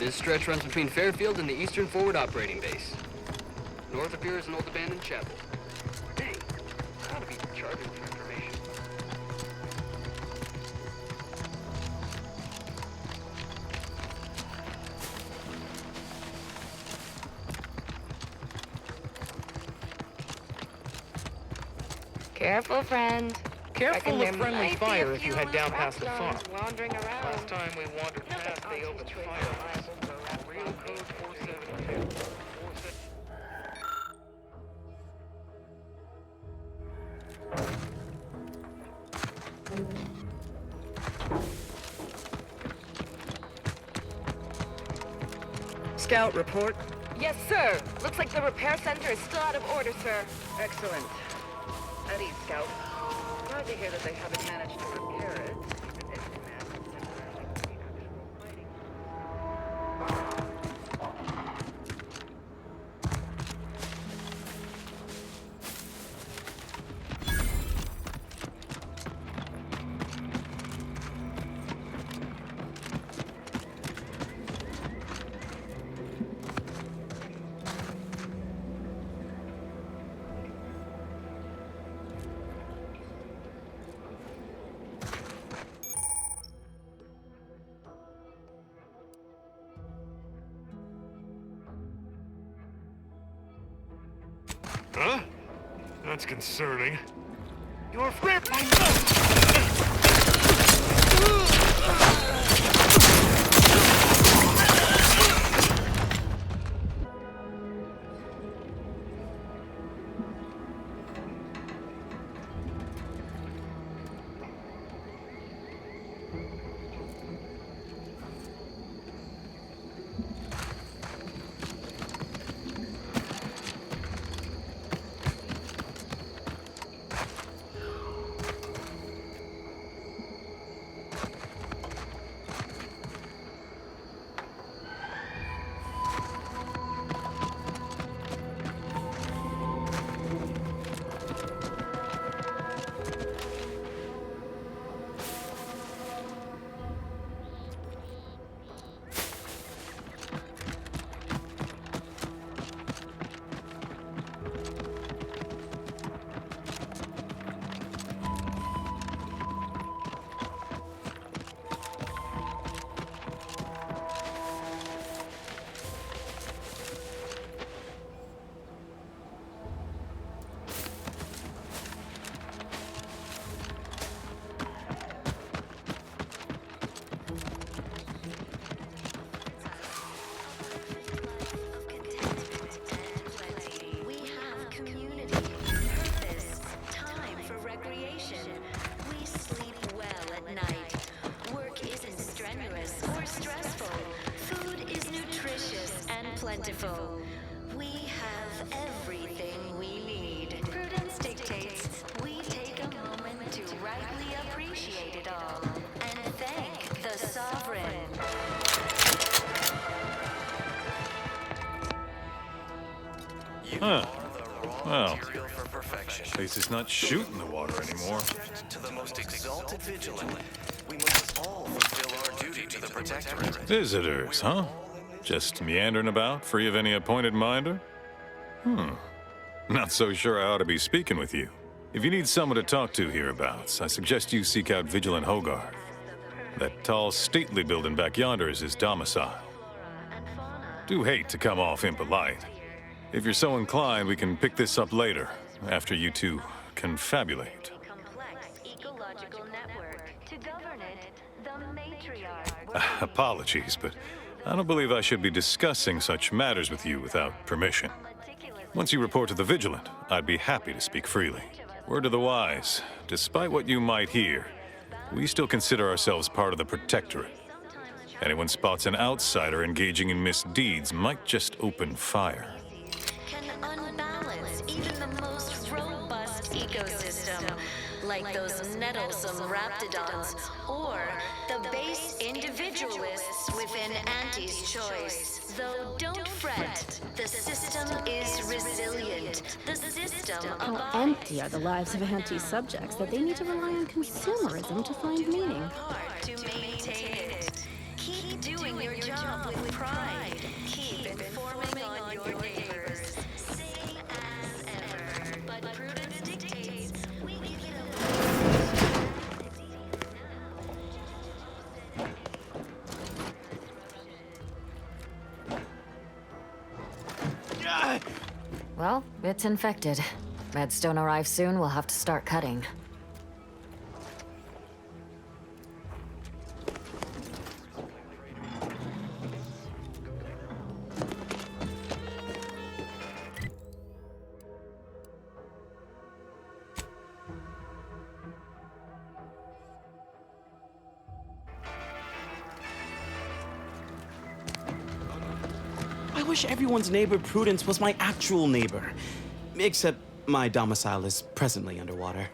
This stretch runs between Fairfield and the Eastern Forward Operating Base. North appears an old abandoned chapel. Dang, I ought to be charging for information. Careful, friend. Careful with friendly fire if you head down past the farm. Wandering around. Last time we wandered past, they opened fire. Real code 472. Scout, report. Yes, sir. Looks like the repair center is still out of order, sir. Excellent. Eddie, Scout. Glad to hear that they haven't managed to repair it. Huh? That's concerning. Your friend. plentiful. We have everything we need. Prudence dictates we take a moment to rightly appreciate it all and thank the sovereign. Huh. Well, place is not shooting the water anymore. To the most exalted vigilant, we must all fulfill our duty to the Protectorate. Visitors, huh? Just meandering about, free of any appointed minder? Not so sure I ought to be speaking with you. If you need someone to talk to hereabouts, I suggest you seek out Vigilant Hogarth. That tall, stately building back yonder is his domicile. Do hate to come off impolite. If you're so inclined, we can pick this up later, after you two confabulate. Apologies, but I don't believe I should be discussing such matters with you without permission. Once you report to the Vigilant, I'd be happy to speak freely. Word of the wise, despite what you might hear, we still consider ourselves part of the Protectorate. Anyone spots an outsider engaging in misdeeds might just open fire. Can unbalance even the most robust ecosystem, like those nettlesome raptidons, or the base individualists within Auntie's choice. Though don't fret, the system is resilient. The system How empty are the lives of Auntie's subjects that they need to rely on consumerism to find meaning? to maintain it. Keep doing your job with pride. Well, it's infected. Meds don't arrive soon, we'll have to start cutting. I wish everyone's neighbor Prudence was my actual neighbor. Except my domicile is presently underwater.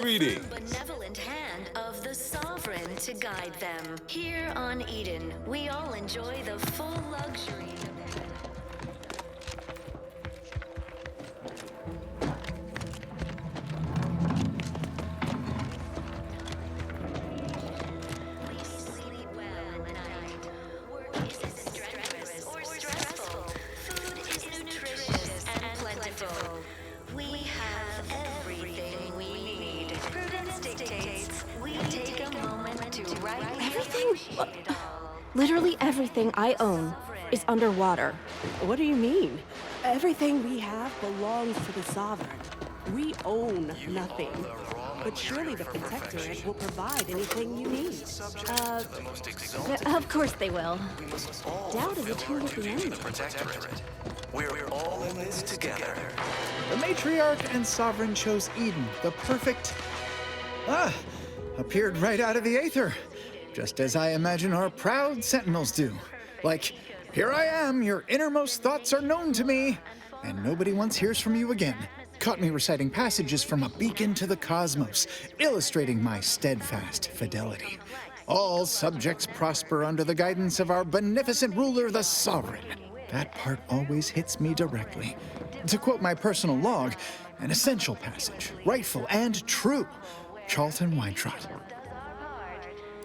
Greetings. Benevolent hand of the sovereign to guide them. Here on Eden, we all enjoy the full luxury. We sleep well at night. Work isn't strenuous or stressful. Food is nutritious and plentiful. We have everything we need. Prudence dictates we take a moment to rightly appreciate it all. Literally everything I own is underwater. What do you mean? Everything we have belongs to the sovereign. We own nothing. But surely the Protectorate will provide anything you need. Of course they will. Doubt is a tool of the enemy. We're all in this together. The matriarch and sovereign chose Eden, the perfect... appeared right out of the aether. Just as I imagine our proud sentinels do. Like, here I am, your innermost thoughts are known to me, and nobody once hears from you again. Caught me reciting passages from a beacon to the cosmos, illustrating my steadfast fidelity. All subjects prosper under the guidance of our beneficent ruler, the sovereign. That part always hits me directly. To quote my personal log, an essential passage, rightful and true. Charlton Weintraub.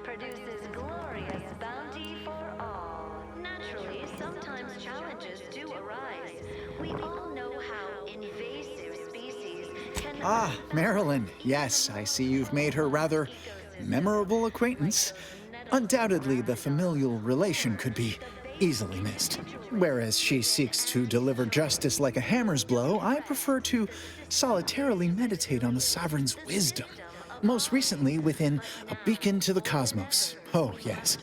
Produces glorious bounty for all. Naturally, sometimes challenges do arise. We all know how invasive species can... Ah, Marilyn. Yes, I see you've made her rather memorable acquaintance. Undoubtedly, the familial relation could be easily missed. Whereas she seeks to deliver justice like a hammer's blow, I prefer to solitarily meditate on the sovereign's wisdom. Most recently within A Beacon to the Cosmos. Oh, yes.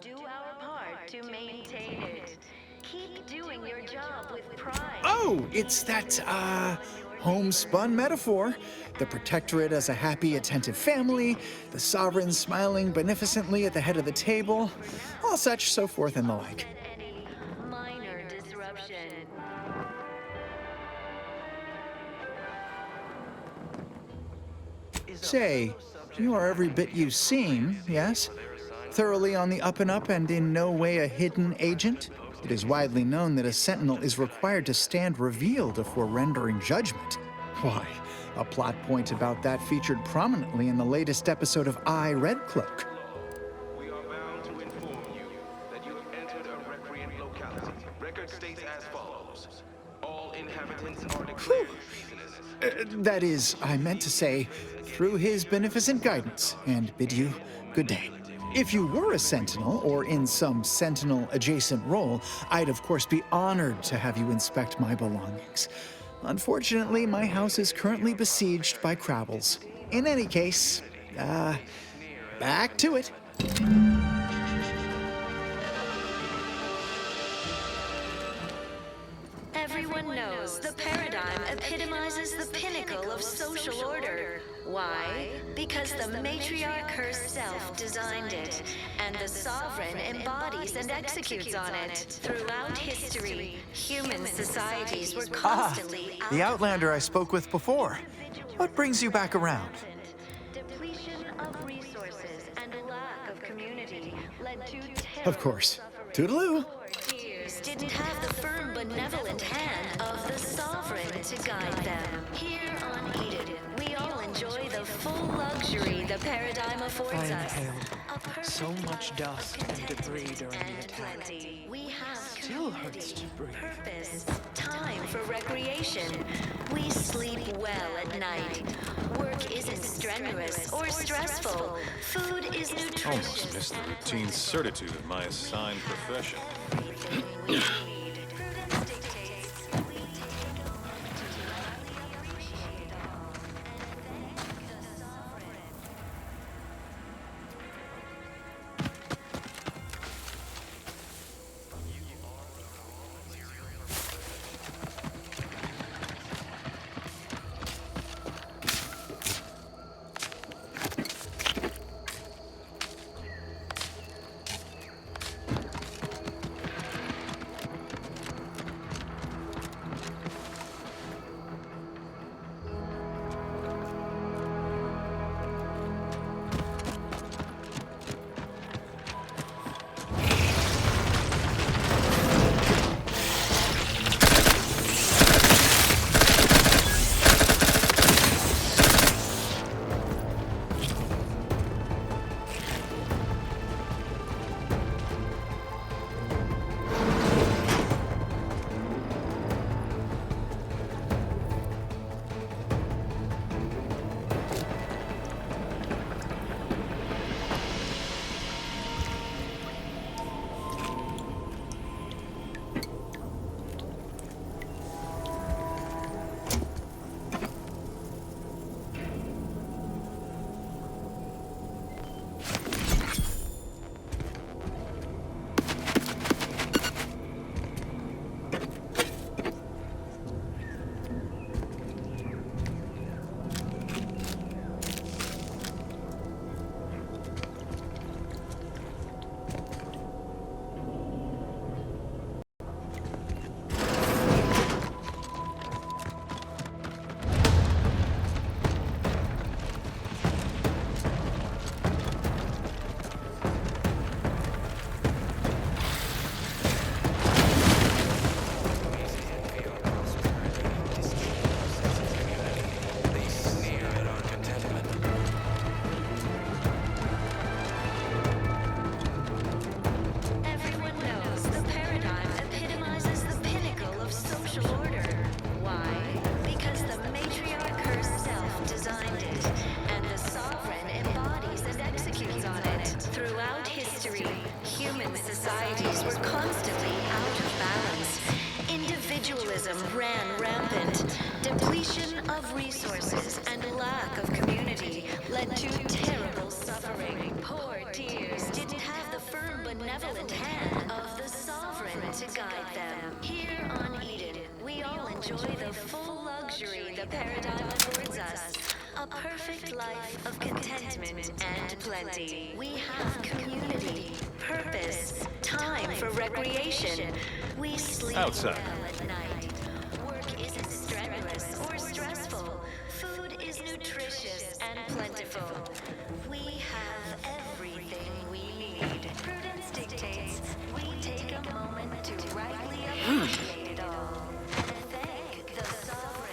Do our part to maintain it. Keep doing your job with pride. Oh, it's that, homespun metaphor. The Protectorate as a happy, attentive family, the sovereign smiling beneficently at the head of the table, all such, so forth and the like. Any minor disruption. Say, you are every bit you seem, yes? Thoroughly on the up and up and in no way a hidden agent? It is widely known that a sentinel is required to stand revealed before rendering judgment. Why, a plot point about that featured prominently in the latest episode of I, Red Cloak. We are bound to inform you that you have entered a recreant locality. Record states as follows. All inhabitants are declared treasonous. That is, I meant to say, through his beneficent guidance, and bid you good day. If you were a sentinel, or in some sentinel-adjacent role, I'd of course be honored to have you inspect my belongings. Unfortunately, my house is currently besieged by Crabbles. In any case, back to it. Everyone knows the paradigm epitomizes the pinnacle of social order. Why? Because the matriarch herself designed it, and the sovereign embodies and executes on it. Throughout history, human societies were constantly the Outlander I spoke with before. What brings you back around? Depletion of resources and lack of community led to Of course. Toodaloo. Tears didn't have the firm, benevolent hand of the sovereign to guide them. Here on Eden, we all enjoy the full luxury the paradigm affords I us. inhaled so much dust and debris during the attack. We have Still hurts to breathe. purpose, time for recreation. We sleep well at night. Work isn't strenuous or stressful. Food is nutritious. Almost missed the routine certitude of my assigned profession. Ran rampant. Depletion of resources and lack of community led to terrible suffering. Poor tears didn't have the firm, benevolent hand of the sovereign to guide them. Here on Eden, we all enjoy the full luxury the paradigm affords us. A perfect life of contentment and plenty. We have community, purpose, time for recreation. We sleep Outside. well at night. Isn't strenuous or stressful. Food is nutritious and plentiful. We have everything we need. Prudence dictates we take a moment to rightly appreciate it all and thank the sovereign.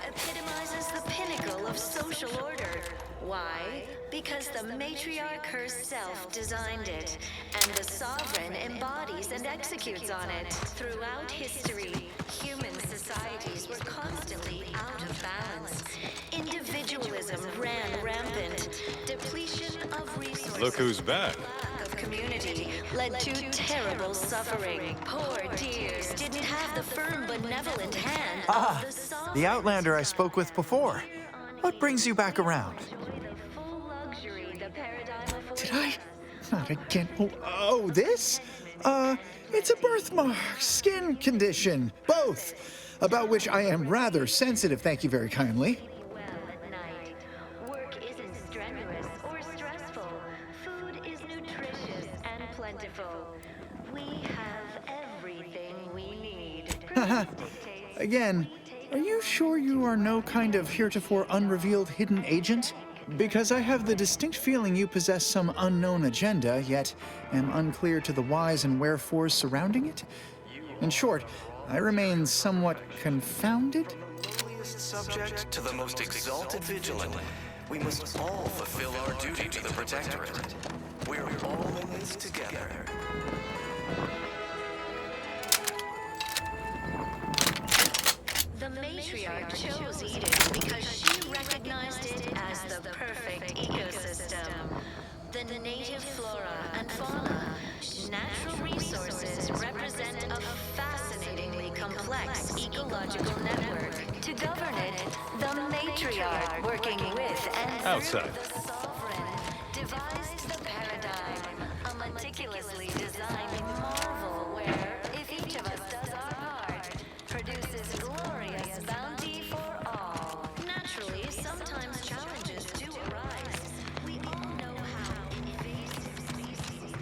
Epitomizes the pinnacle of social order. Why? Because the matriarch herself designed it, and the sovereign embodies and executes on it. Throughout history, human societies were constantly out of balance. Individualism ran rampant. Depletion of resources. Look who's back. Lack of community led to terrible suffering. Poor dears didn't have the firm, benevolent hand of the sovereign. The Outlander I spoke with before. What brings you back around? Did I? Not again. Oh, this? It's a birthmark, skin condition, both, about which I am rather sensitive, thank you very kindly. Work isn't strenuous or stressful. Food is nutritious and plentiful. We have everything we need. Again, are you sure you are no kind of heretofore unrevealed hidden agent? Because I have the distinct feeling you possess some unknown agenda, yet am unclear to the whys and wherefores surrounding it. In short, I remain somewhat confounded. Subject to the most exalted vigilant, we must all fulfill our duty to the Protectorate. We're all in this together. The matriarch chose Eden because she recognized it as the perfect ecosystem. The native flora and fauna, natural resources represent a fascinatingly complex ecological network. To govern it, the matriarch, working with and through the sovereign, devised the paradigm, a meticulously designed marvel where, if each of us does our part, produces glorious bounty for all. Naturally, sometimes challenges do arise. We all know how invasive species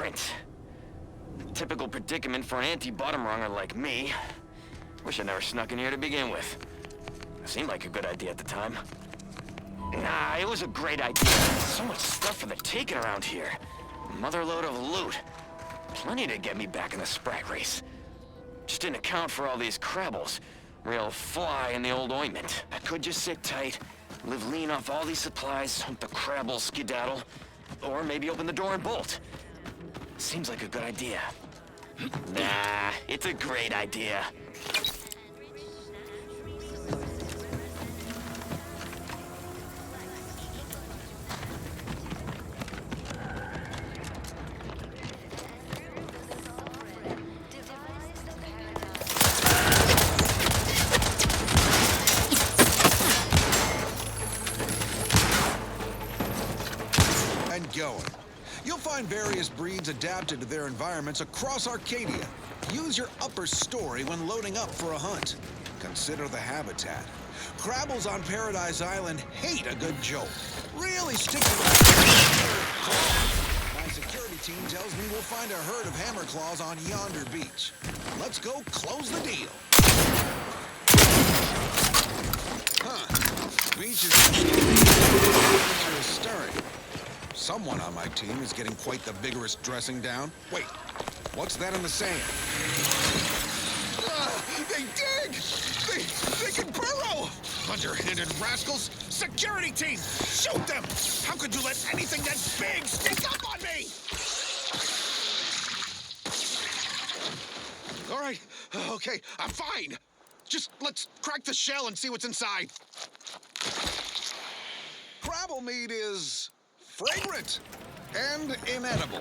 sprint. Typical predicament for an anti-bottom runger like me. Wish I never snuck in here to begin with. It seemed like a good idea at the time. Nah, it was a great idea. So much stuff for the taking around here. Motherload of loot. Plenty to get me back in the sprat race. Just didn't account for all these crabbles. Real fly in the old ointment. I could just sit tight, live lean off all these supplies, hope the crabbles skedaddle, or maybe open the door and bolt. Seems like a good idea. Nah, it's a great idea. You'll find various breeds adapted to their environments across Arcadia. Use your upper story when loading up for a hunt. Consider the habitat. Crabbles on Paradise Island hate a good jolt. Really stick to that. My security team tells me we'll find a herd of hammerclaws on yonder beach. Let's go close the deal. Beach is stirring. Someone on my team is getting quite the vigorous dressing down. Wait, what's that in the sand? They dig! They can burrow! Underhanded rascals! Security team! Shoot them! How could you let anything that big sneak up on me? All right, okay, I'm fine. Just let's crack the shell and see what's inside. Crabble meat is fragrant and inedible.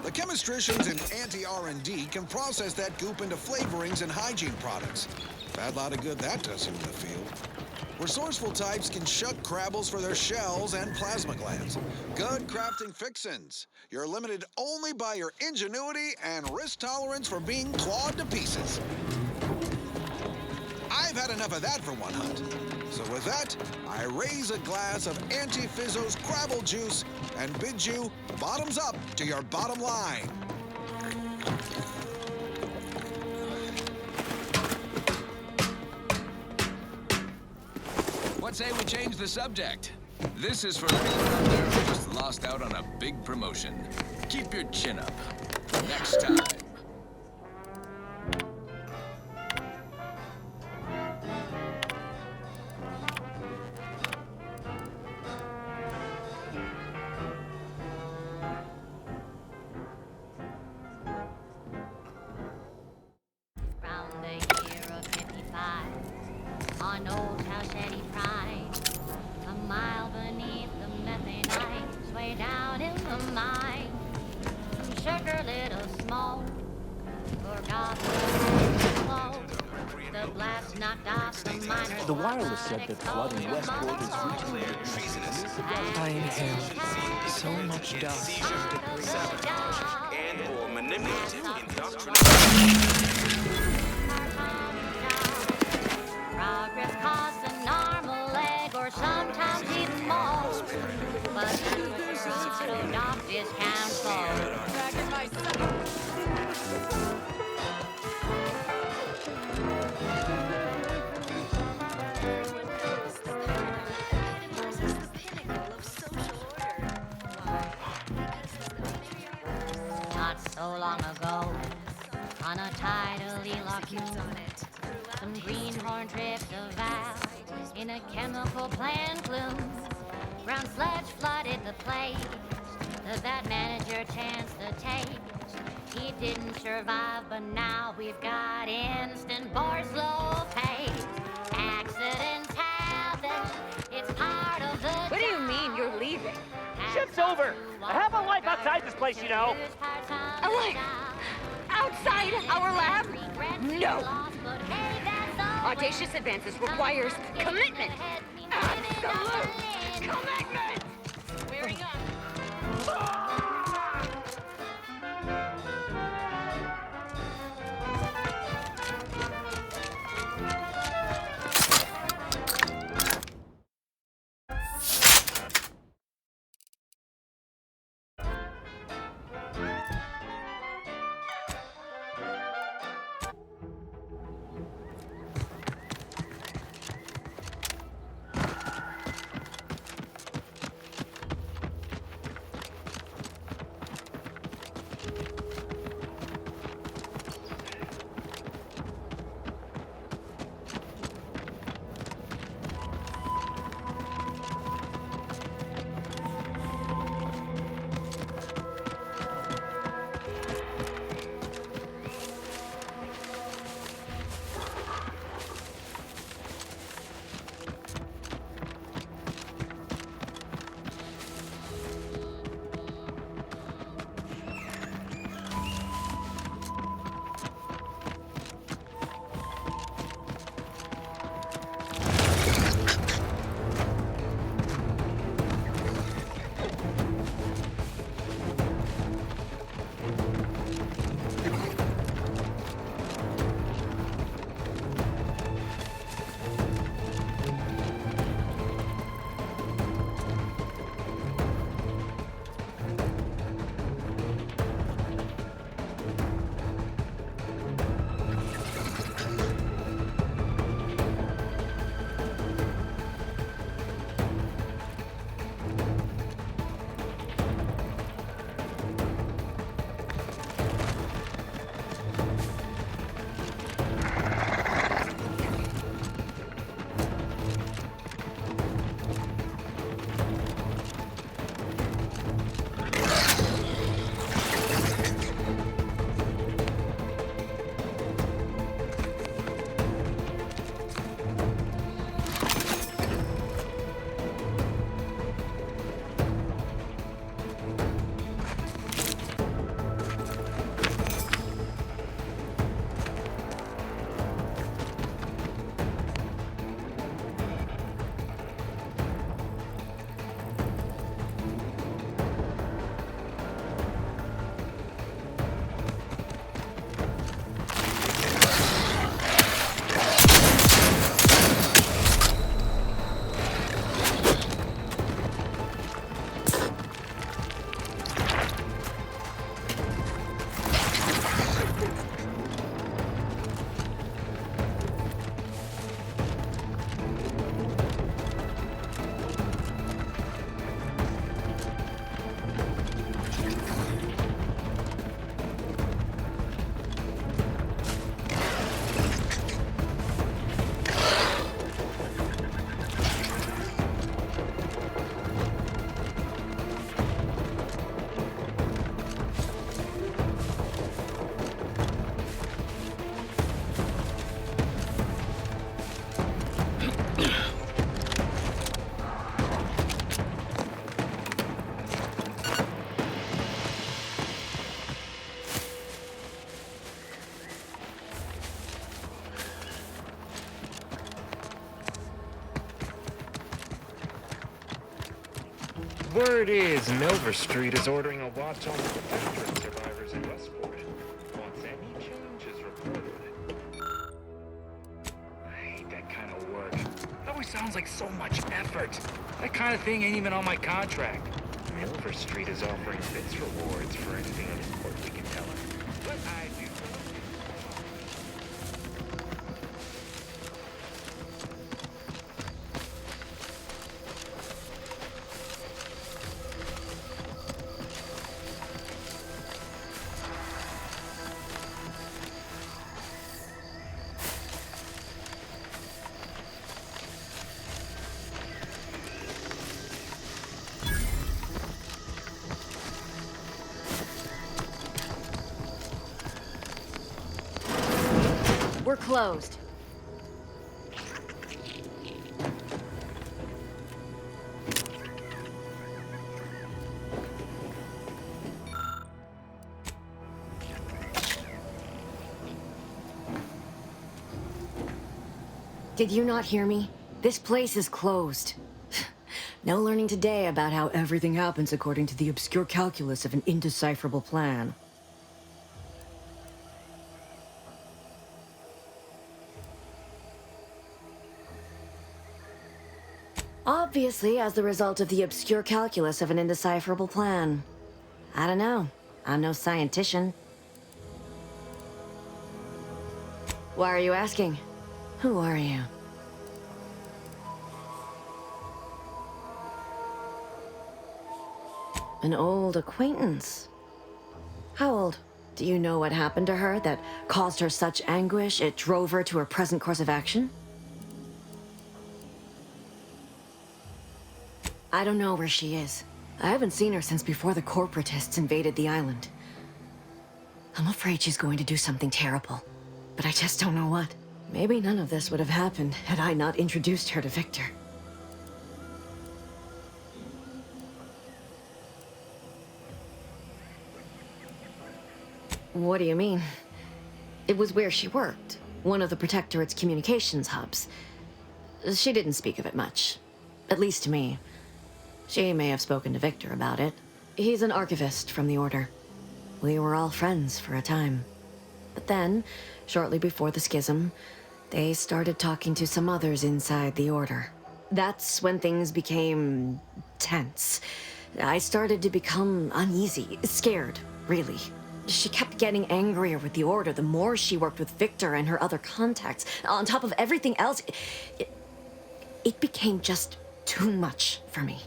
The chemistricians in anti-R&D can process that goop into flavorings and hygiene products. Bad lot of good that does in the field. Resourceful types can shuck crabbles for their shells and plasma glands. Good crafting fixins. You're limited only by your ingenuity and risk tolerance for being clawed to pieces. I've had enough of that for one hunt. So with that, I raise a glass of Anti-Fizzo's Crabble Juice and bid you bottoms up to your bottom line. What say we change the subject? This is for everyone out there who just lost out on a big promotion. Keep your chin up. Next time. On Old Cowshetty Prime, a mile beneath the methanite, way down in the mine. Some sugar, little smoke, forgot the flow. The blast knocked off the miners. The wireless said that flooding westward is reaching treasonous. I inhale so much dust. Sabotage and/or manipulative indoctrination. Progress costs an arm, a leg, or sometimes even more. But auto-doc discount for. Not so long ago, on a tidally locked moon, some greenhorn drifted out in a chemical plant gloom. Brown sludge flooded the place that manager chanced to take. He didn't survive, but now we've got instant bar slow pace. Accidents happen, it's part of the What do you mean you're leaving? Shift's over. I have a life outside this place, you know. A life? Outside our lab? No. Audacious advances requires commitment. Absolute commitment! Wearing up. Word is Milver Street is ordering a watch on the Protectorate survivors in Westport. Once any change is reported. I hate that kind of work. It always sounds like so much effort. That kind of thing ain't even on my contract. Milver Street is offering bits rewards for anything in court we can tell her. But I do. We're closed. Did you not hear me? This place is closed. No learning today about how everything happens according to the obscure calculus of an indecipherable plan. Obviously, as the result of the obscure calculus of an indecipherable plan. I don't know. I'm no scientician. Why are you asking? Who are you? An old acquaintance. How old? Do you know what happened to her that caused her such anguish it drove her to her present course of action? I don't know where she is. I haven't seen her since before the corporatists invaded the island. I'm afraid she's going to do something terrible, but I just don't know what. Maybe none of this would have happened had I not introduced her to Victor. What do you mean? It was where she worked, one of the Protectorate's communications hubs. She didn't speak of it much, at least to me. She may have spoken to Victor about it. He's an archivist from the Order. We were all friends for a time. But then, shortly before the schism, they started talking to some others inside the Order. That's when things became tense. I started to become uneasy, scared, really. She kept getting angrier with the Order the more she worked with Victor and her other contacts. On top of everything else, it became just too much for me.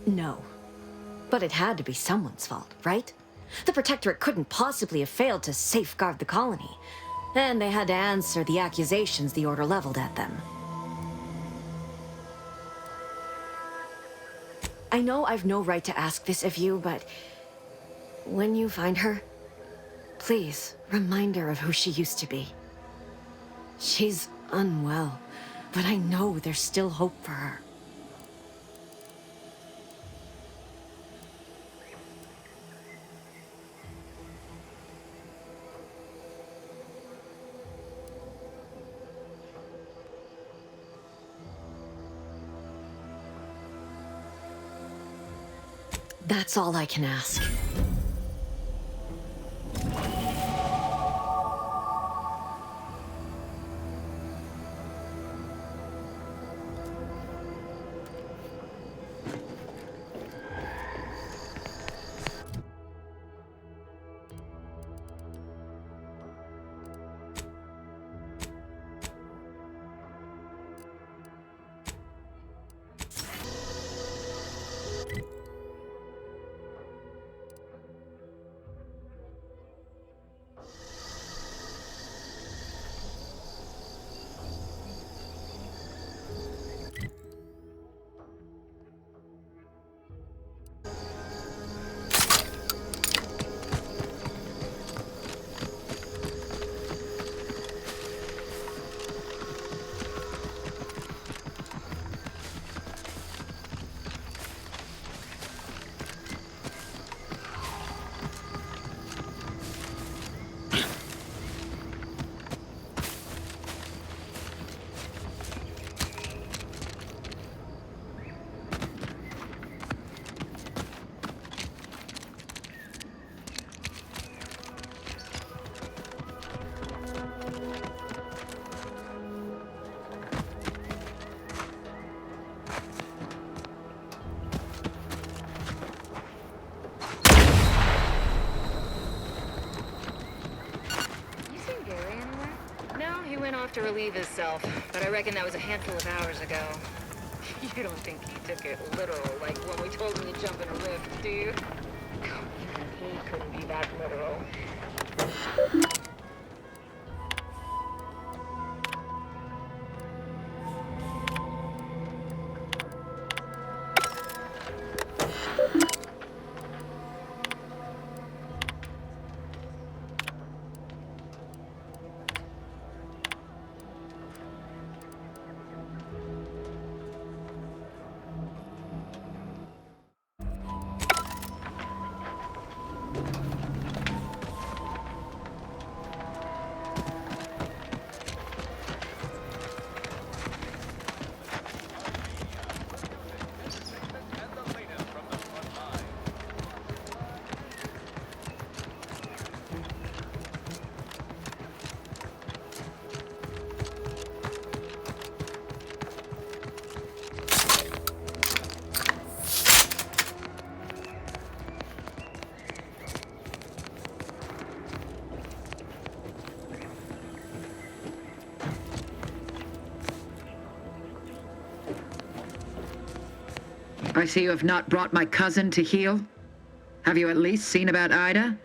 No. But it had to be someone's fault, right? The Protectorate couldn't possibly have failed to safeguard the colony. And they had to answer the accusations the Order leveled at them. I know I've no right to ask this of you, but when you find her, please remind her of who she used to be. She's unwell, but I know there's still hope for her. That's all I can ask. enough to relieve himself, but I reckon that was a handful of hours ago. You don't think he took it literal, like when we told him to jump in a rift, do you? Even he couldn't be that literal. I see you have not brought my cousin to heal. Have you at least seen about Ida?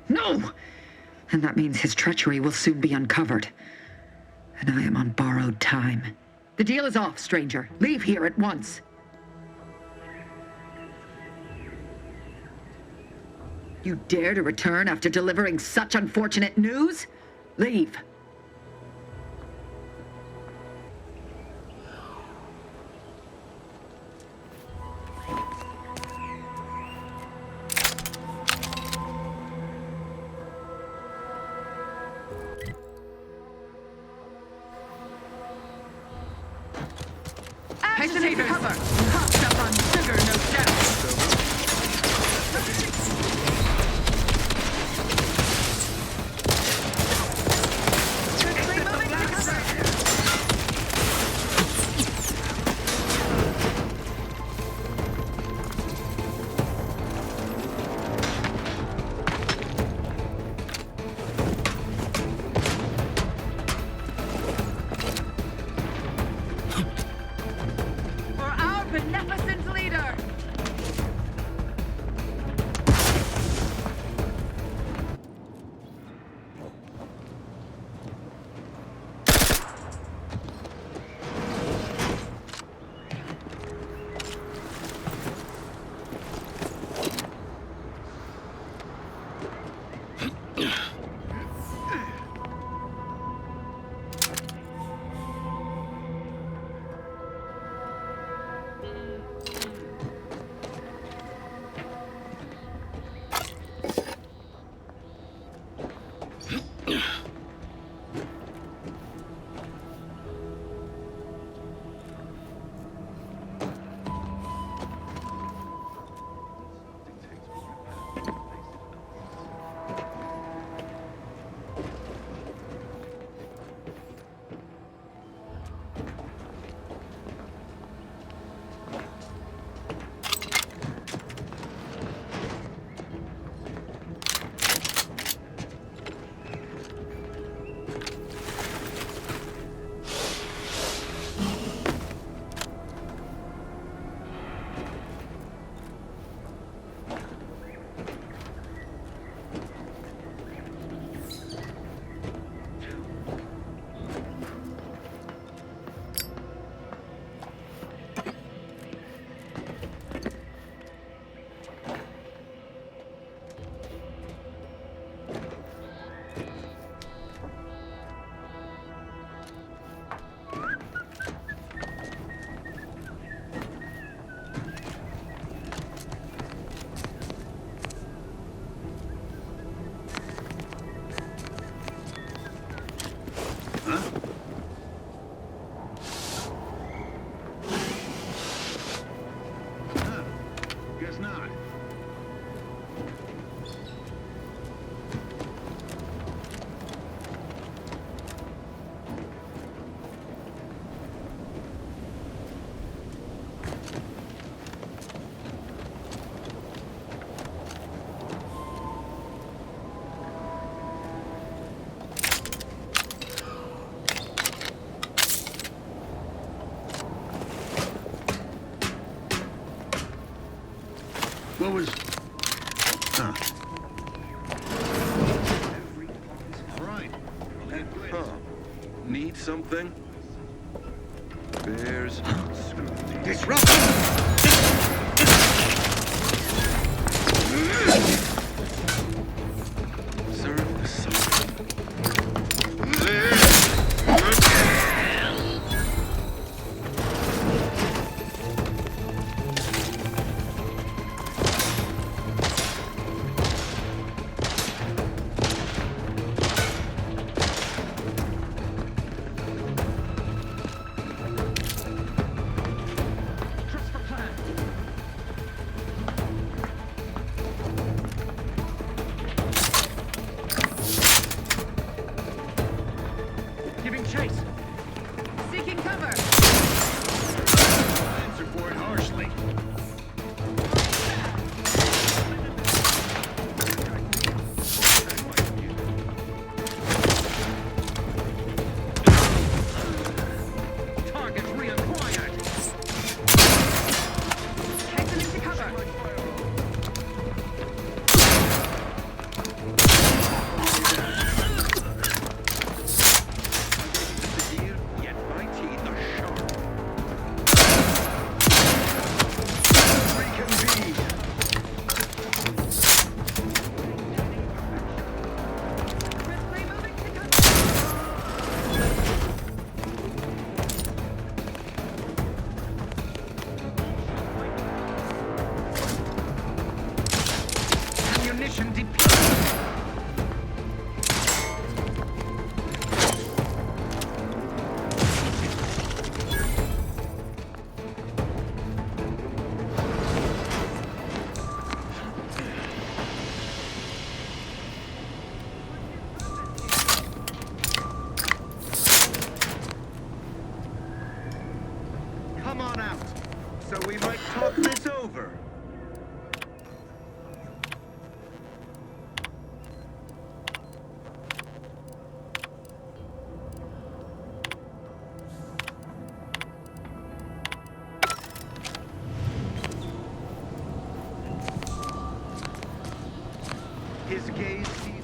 No! And that means his treachery will soon be uncovered. And I am on borrowed time. The deal is off, stranger. Leave here at once. You dare to return after delivering such unfortunate news? Leave. Hasten to cover. Hopped up on sugar, no doubt. was... Huh. Right. Huh. Need something? Bears. Disrupt! Serve the sun. Come on out, so we might talk this over. His gaze sees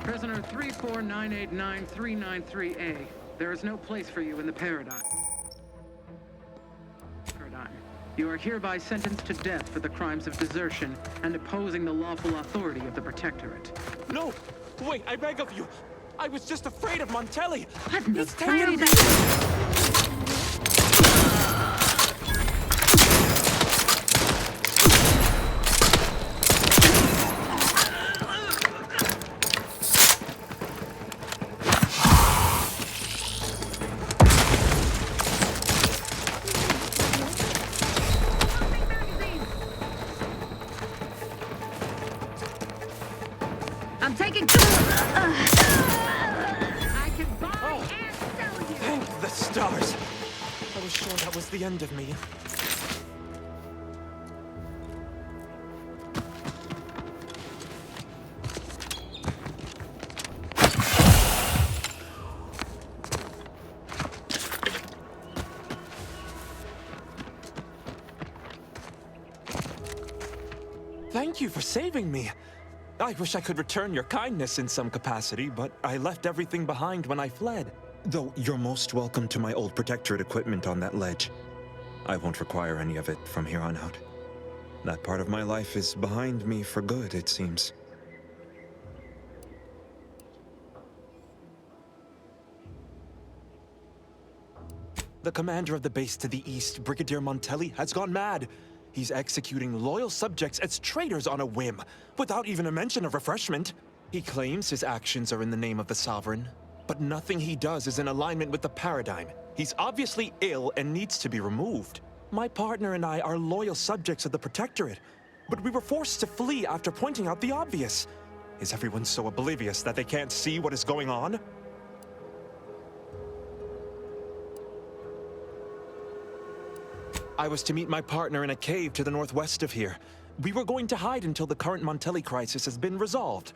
Prisoner 34989-393A. There is no place for you in the paradigm. You are hereby sentenced to death for the crimes of desertion and opposing the lawful authority of the Protectorate. No! Wait, I beg of you! I was just afraid of Montelli! I'm He's taken me! I'm taking... I can buy and sell you! Thank the stars! I was sure that was the end of me. Thank you for saving me. I wish I could return your kindness in some capacity, but I left everything behind when I fled. Though you're most welcome to my old Protectorate equipment on that ledge. I won't require any of it from here on out. That part of my life is behind me for good, it seems. The commander of the base to the east, Brigadier Montelli, has gone mad. He's executing loyal subjects as traitors on a whim, without even a mention of refreshment. He claims his actions are in the name of the Sovereign, but nothing he does is in alignment with the paradigm. He's obviously ill and needs to be removed. My partner and I are loyal subjects of the Protectorate, but we were forced to flee after pointing out the obvious. Is everyone so oblivious that they can't see what is going on? I was to meet my partner in a cave to the northwest of here. We were going to hide until the current Montelli crisis has been resolved.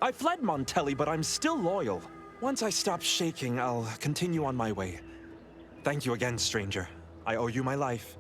I fled Montelli, but I'm still loyal. Once I stop shaking, I'll continue on my way. Thank you again, stranger. I owe you my life.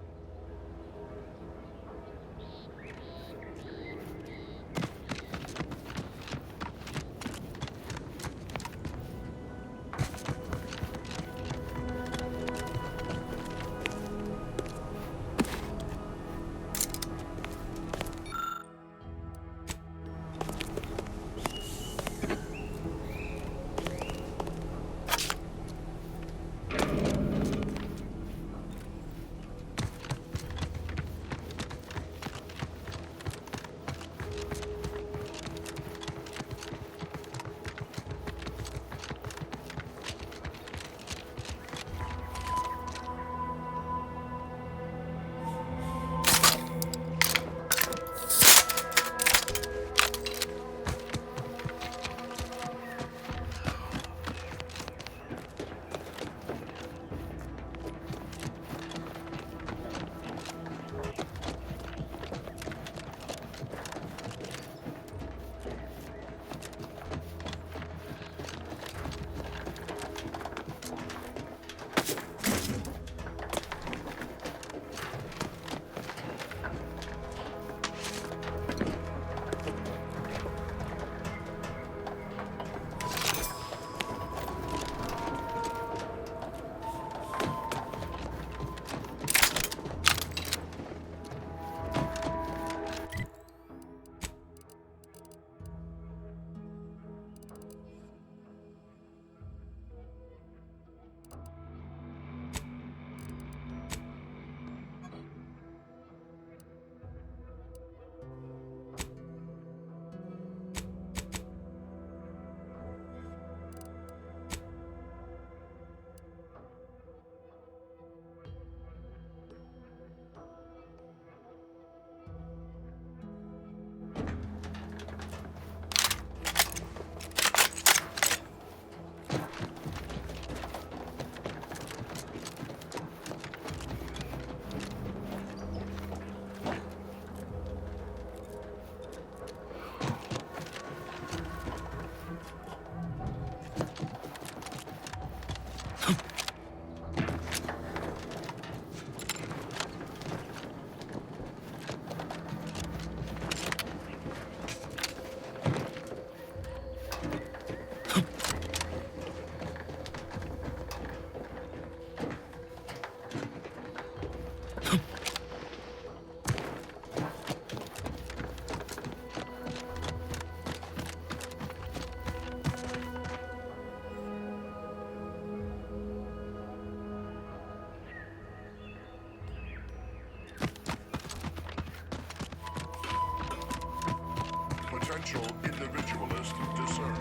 Potential individualist discerned.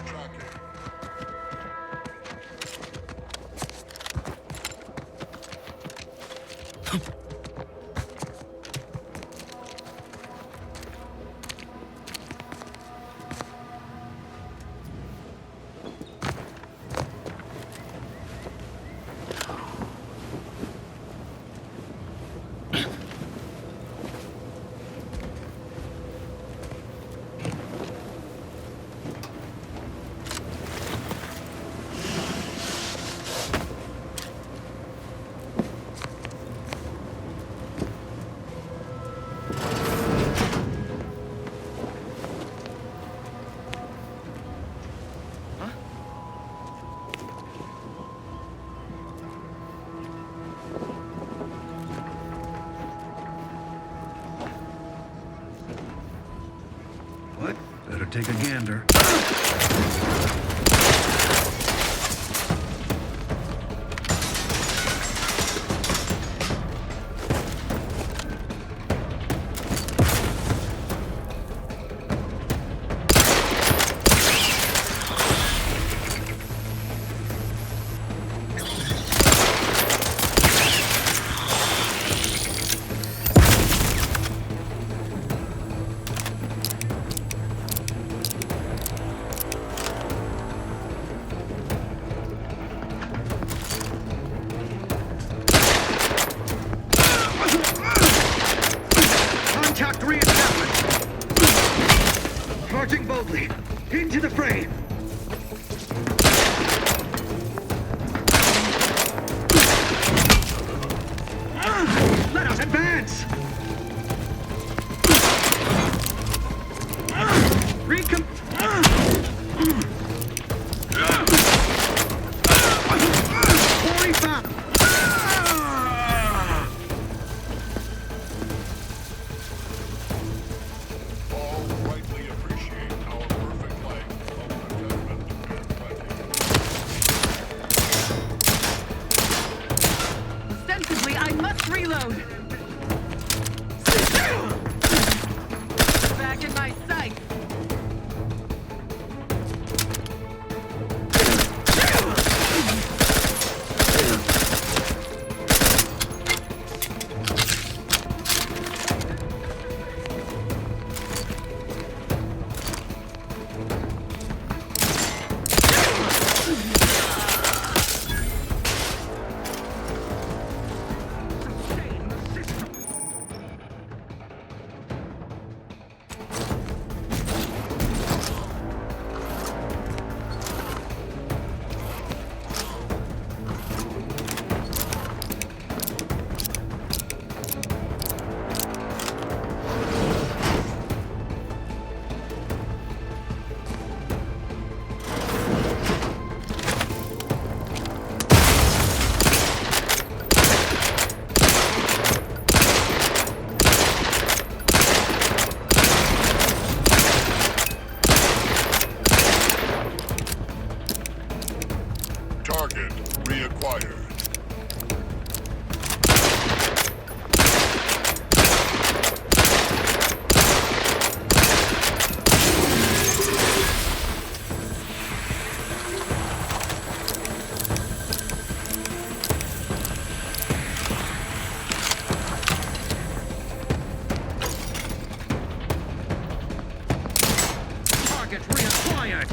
Tracking. Better take a gander. Into the fray! Let us advance! Target reacquired. Target reacquired!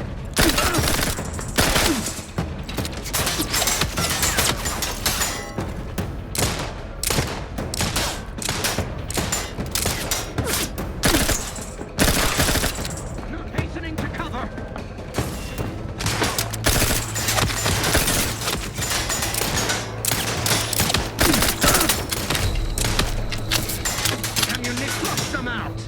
Hastening to cover! Ammunition, flush them out!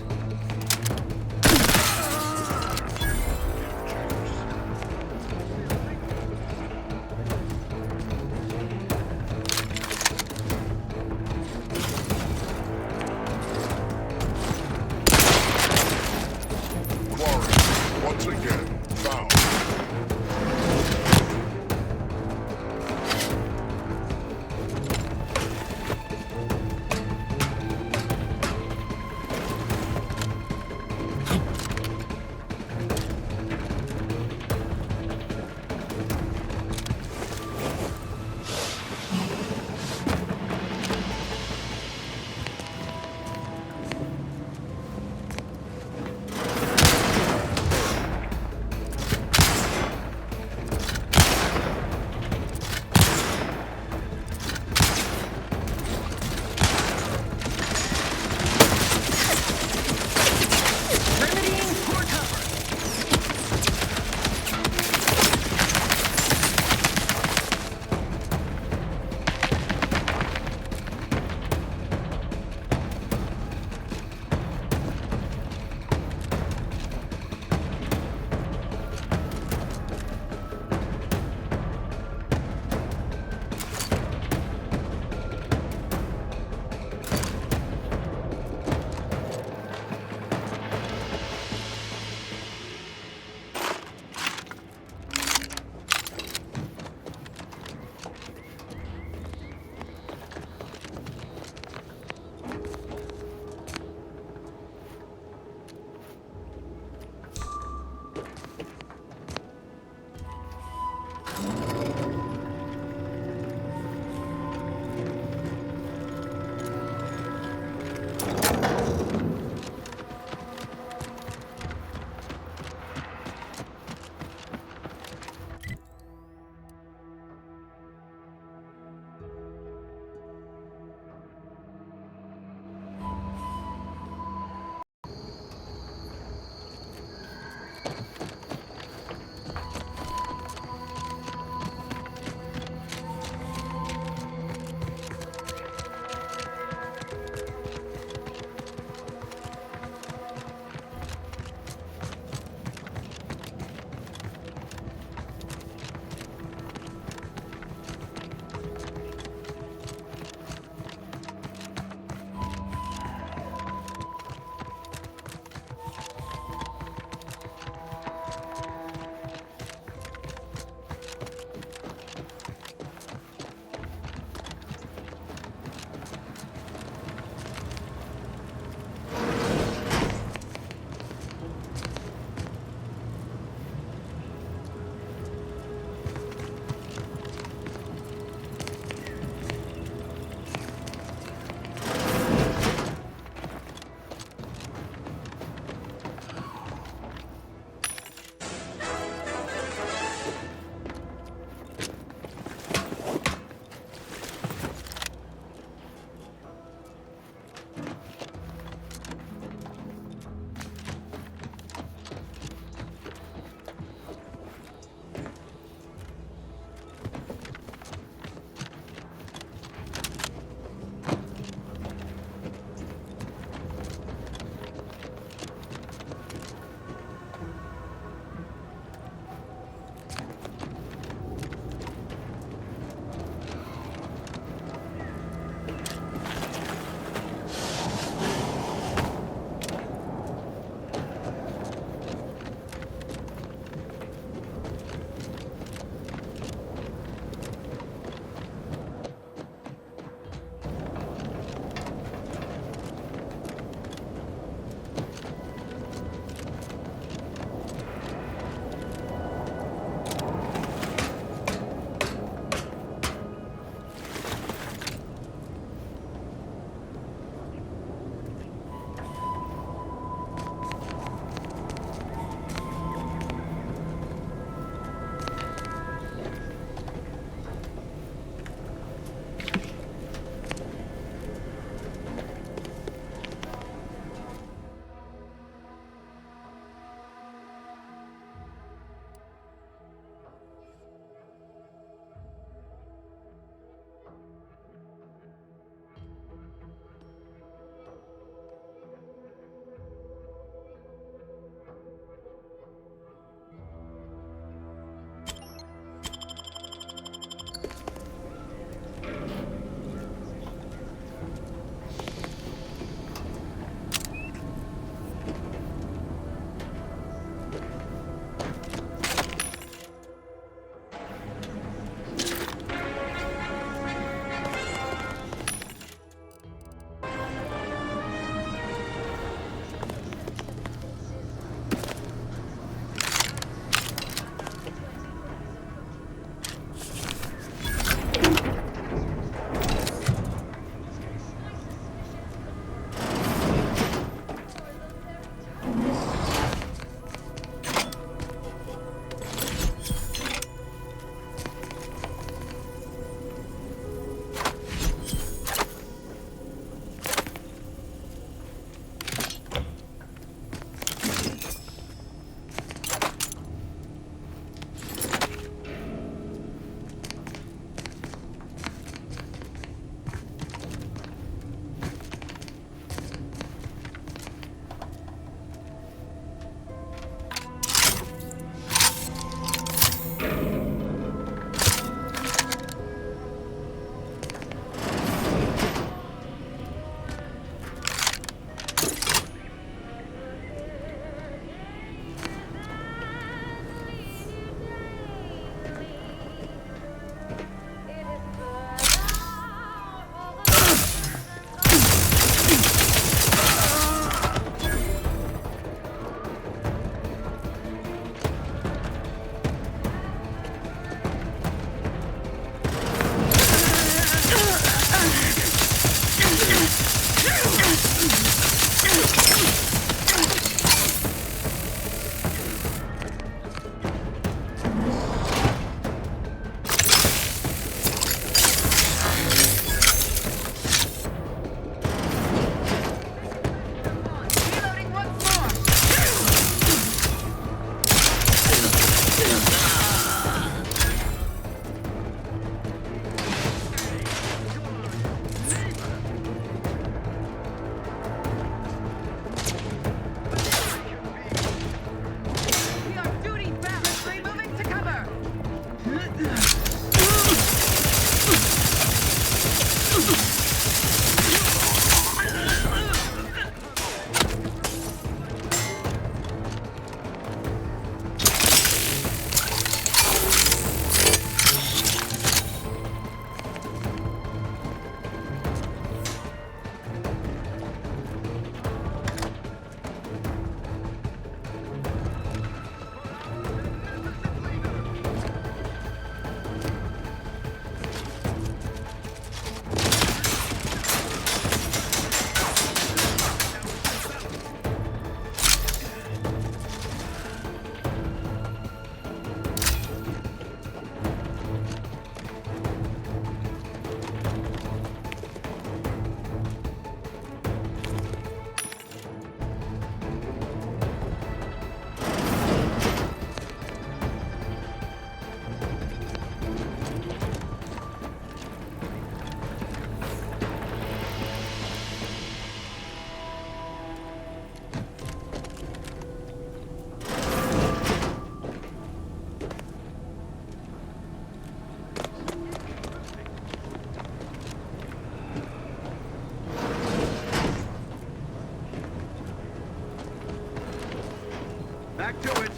Back to it.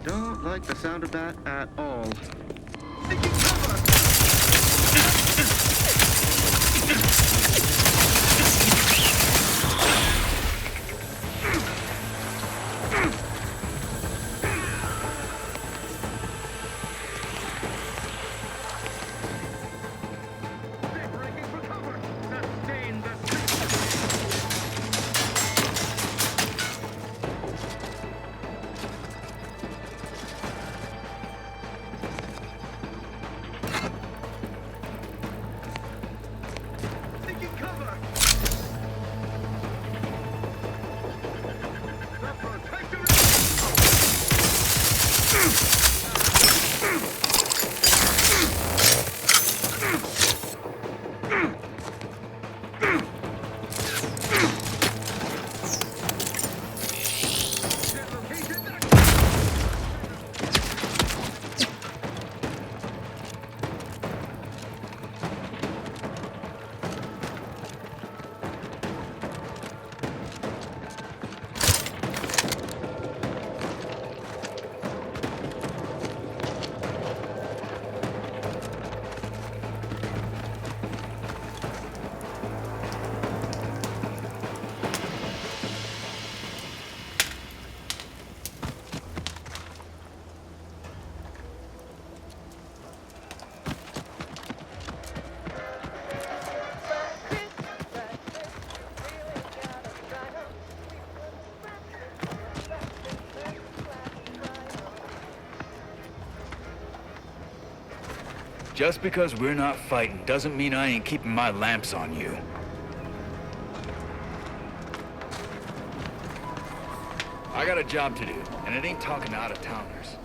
Don't like the sound of that at all. Cover! Just because we're not fighting doesn't mean I ain't keeping my lamps on you. I got a job to do, and it ain't talking to out-of-towners.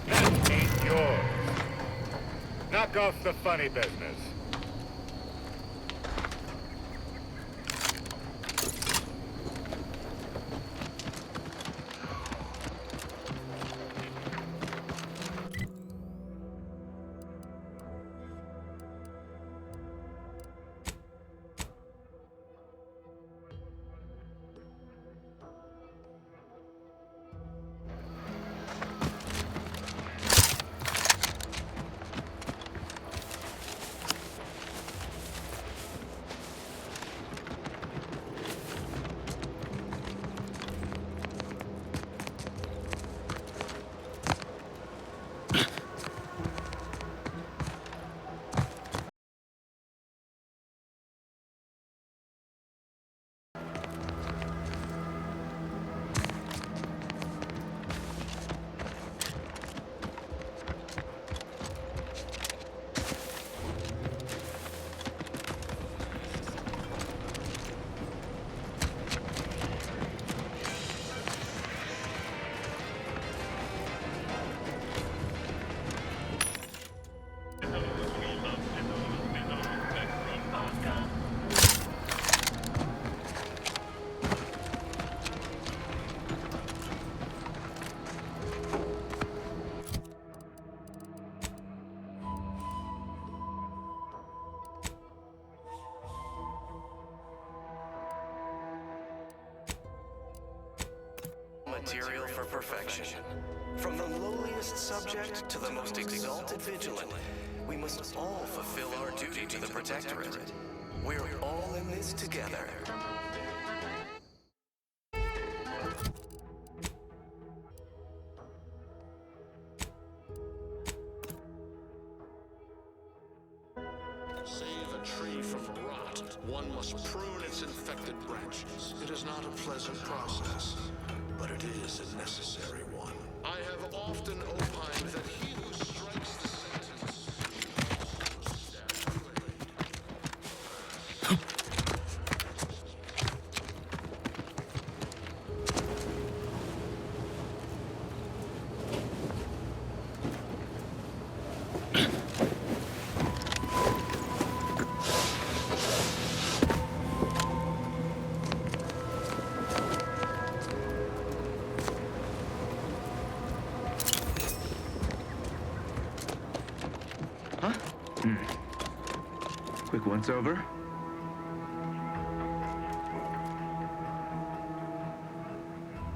That ain't yours. Knock off the funny business. Material for perfection. From the lowliest subject to the most exalted vigilant, we must all fulfill our duty to the Protectorate. We're all in this together. Save a tree from rot, one must prune its infected branches. It is not a pleasant process, but it is a necessary one. I have often opined that he who strikes the sentence Quick once over.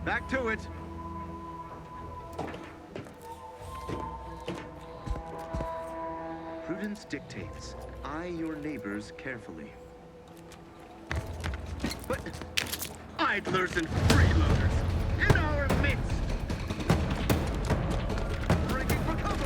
Back to it. Prudence dictates, eye your neighbors carefully. But idlers and freeloaders in our midst! Breaking for cover!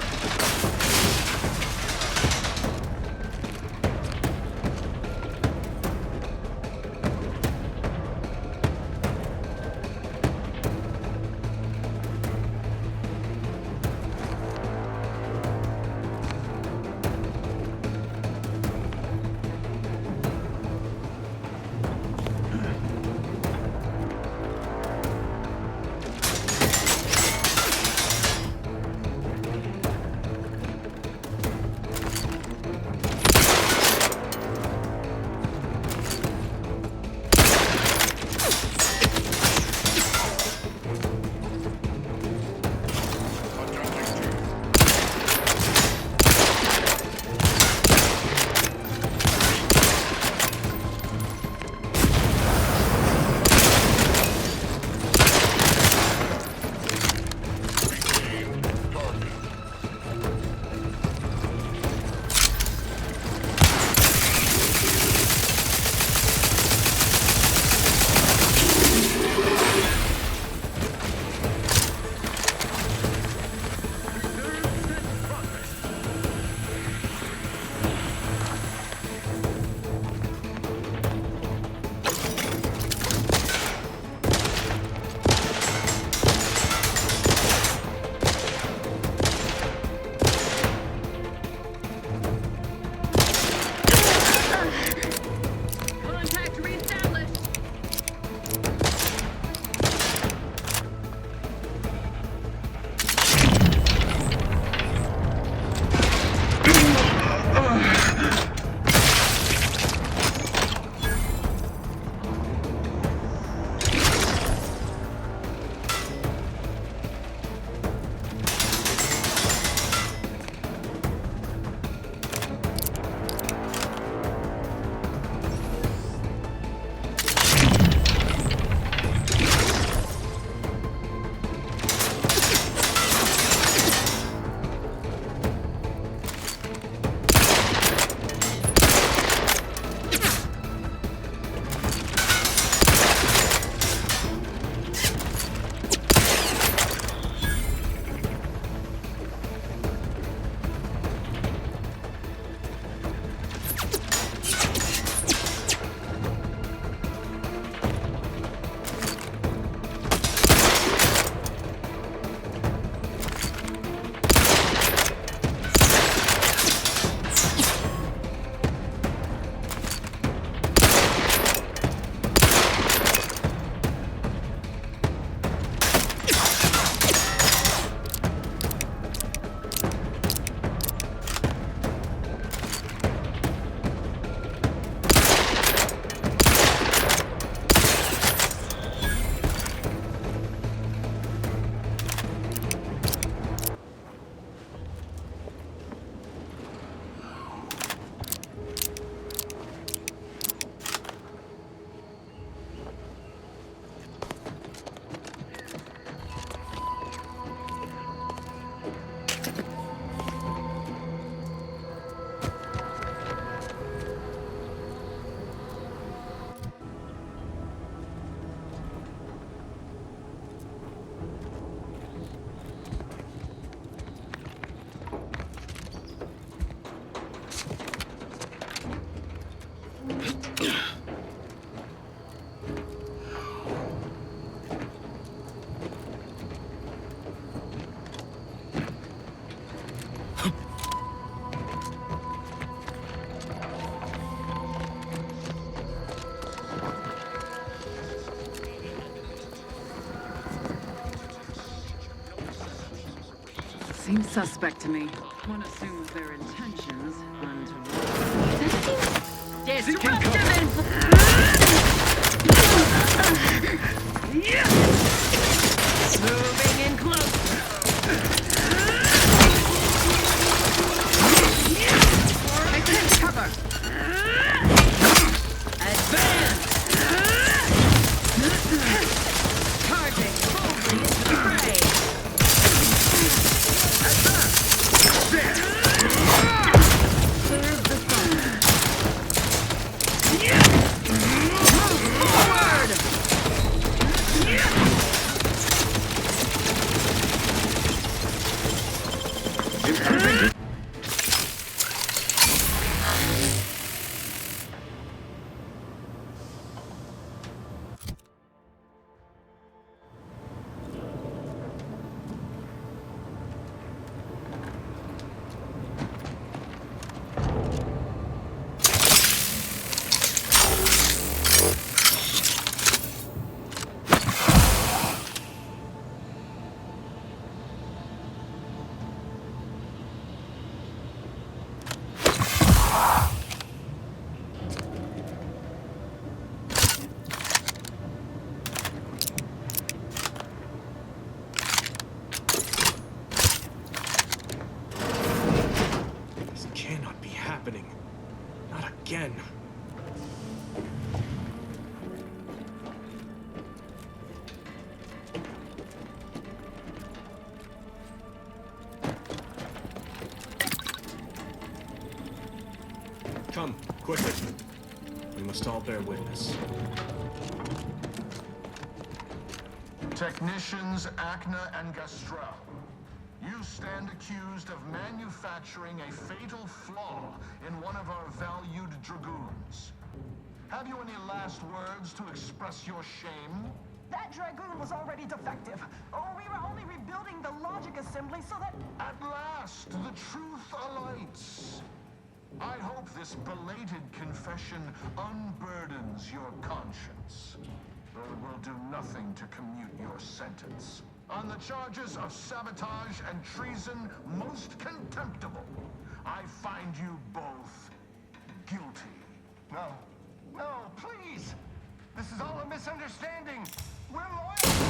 Seems suspect to me. One assumes their intentions untoward. That seems disruptive! Moving in close. Attempt cover. Advance. Charging boldly into the fray. Serve the sun. Move forward. Again. Come, quickly. We must all bear witness. Technicians Acna and Gastrell, you stand accused of manufacturing a fatal flaw in one of our valued dragoons. Have you any last words to express your shame? That dragoon was already defective. Oh, we were only rebuilding the logic assembly so that... At last, the truth alights. I hope this belated confession unburdens your conscience, though it will do nothing to commute your sentence. On the charges of sabotage and treason most contemptible, I find you both guilty. No, no, please! This is all a misunderstanding! We're loyal!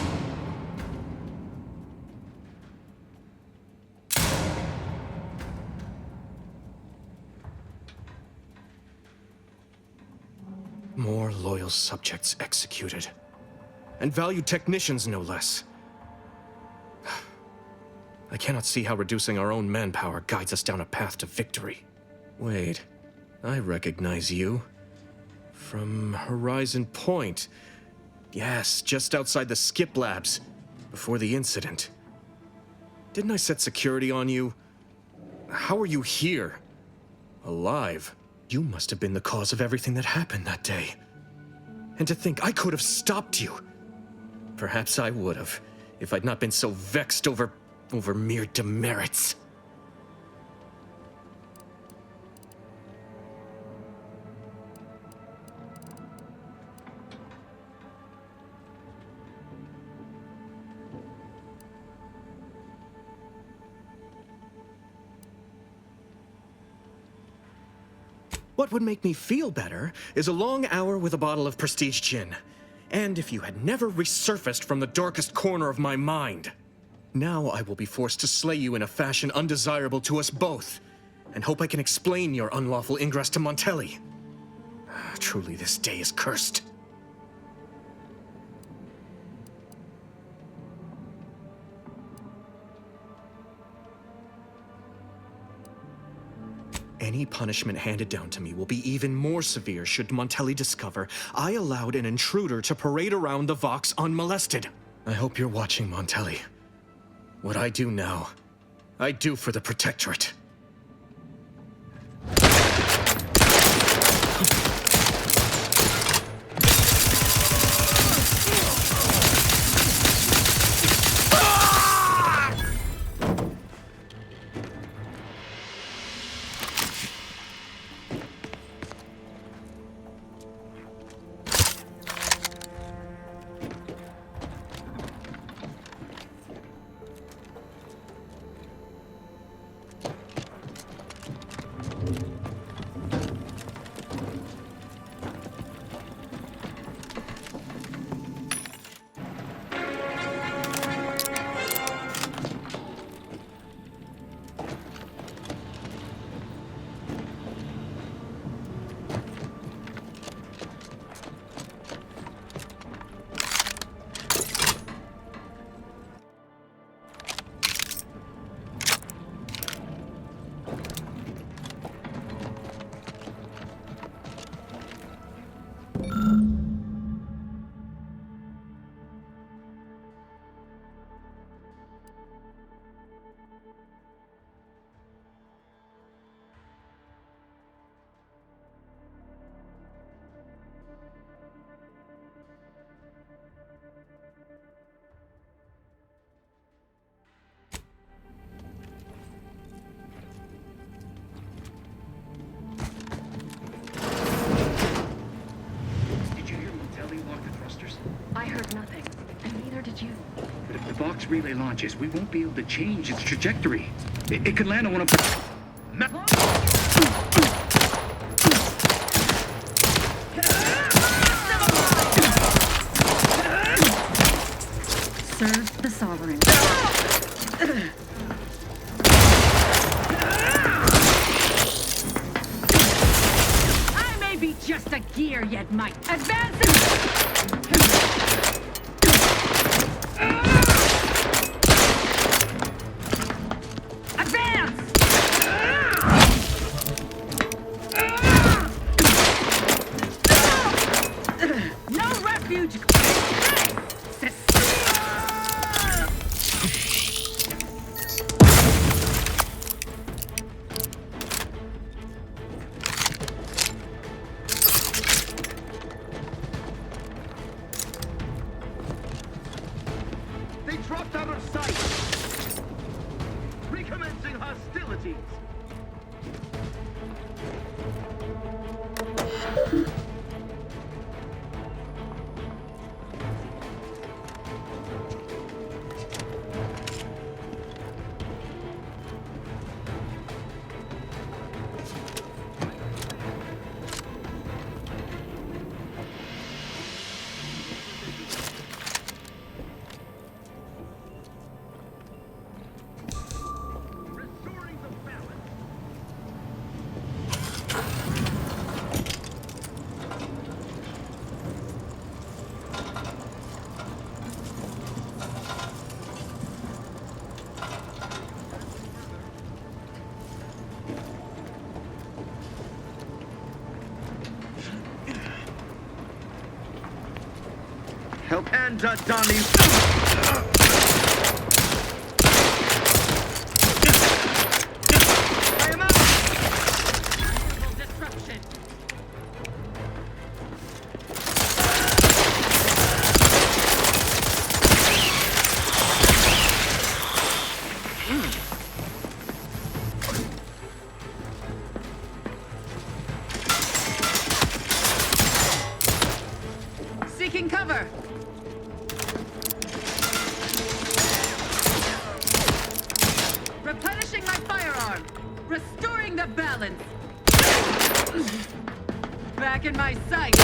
More loyal subjects executed. And valued technicians, no less. I cannot see how reducing our own manpower guides us down a path to victory. Wait, I recognize you. From Horizon Point. Yes, just outside the skip labs, before the incident. Didn't I set security on you? How are you here? Alive? You must have been the cause of everything that happened that day. And to think I could have stopped you. Perhaps I would have, if I'd not been so vexed over mere demerits. What would make me feel better is a long hour with a bottle of prestige gin. And if you had never resurfaced from the darkest corner of my mind. Now I will be forced to slay you in a fashion undesirable to us both, and hope I can explain your unlawful ingress to Montelli. Truly, this day is cursed. Any punishment handed down to me will be even more severe should Montelli discover I allowed an intruder to parade around the Vox unmolested. I hope you're watching, Montelli. What I do now, I do for the Protectorate. thrusters? I heard nothing, and neither did you. But if the Vox Relay launches, we won't be able to change its trajectory. It could land on one of the... Serve the Sovereign. I may be just a gear, yet might advance Advance! No refuge! They dropped out of sight. Recommencing hostilities. Help and Donnie. I am out. Destruction. Seeking cover. Replenishing my firearm. Restoring the balance. Back in my sight.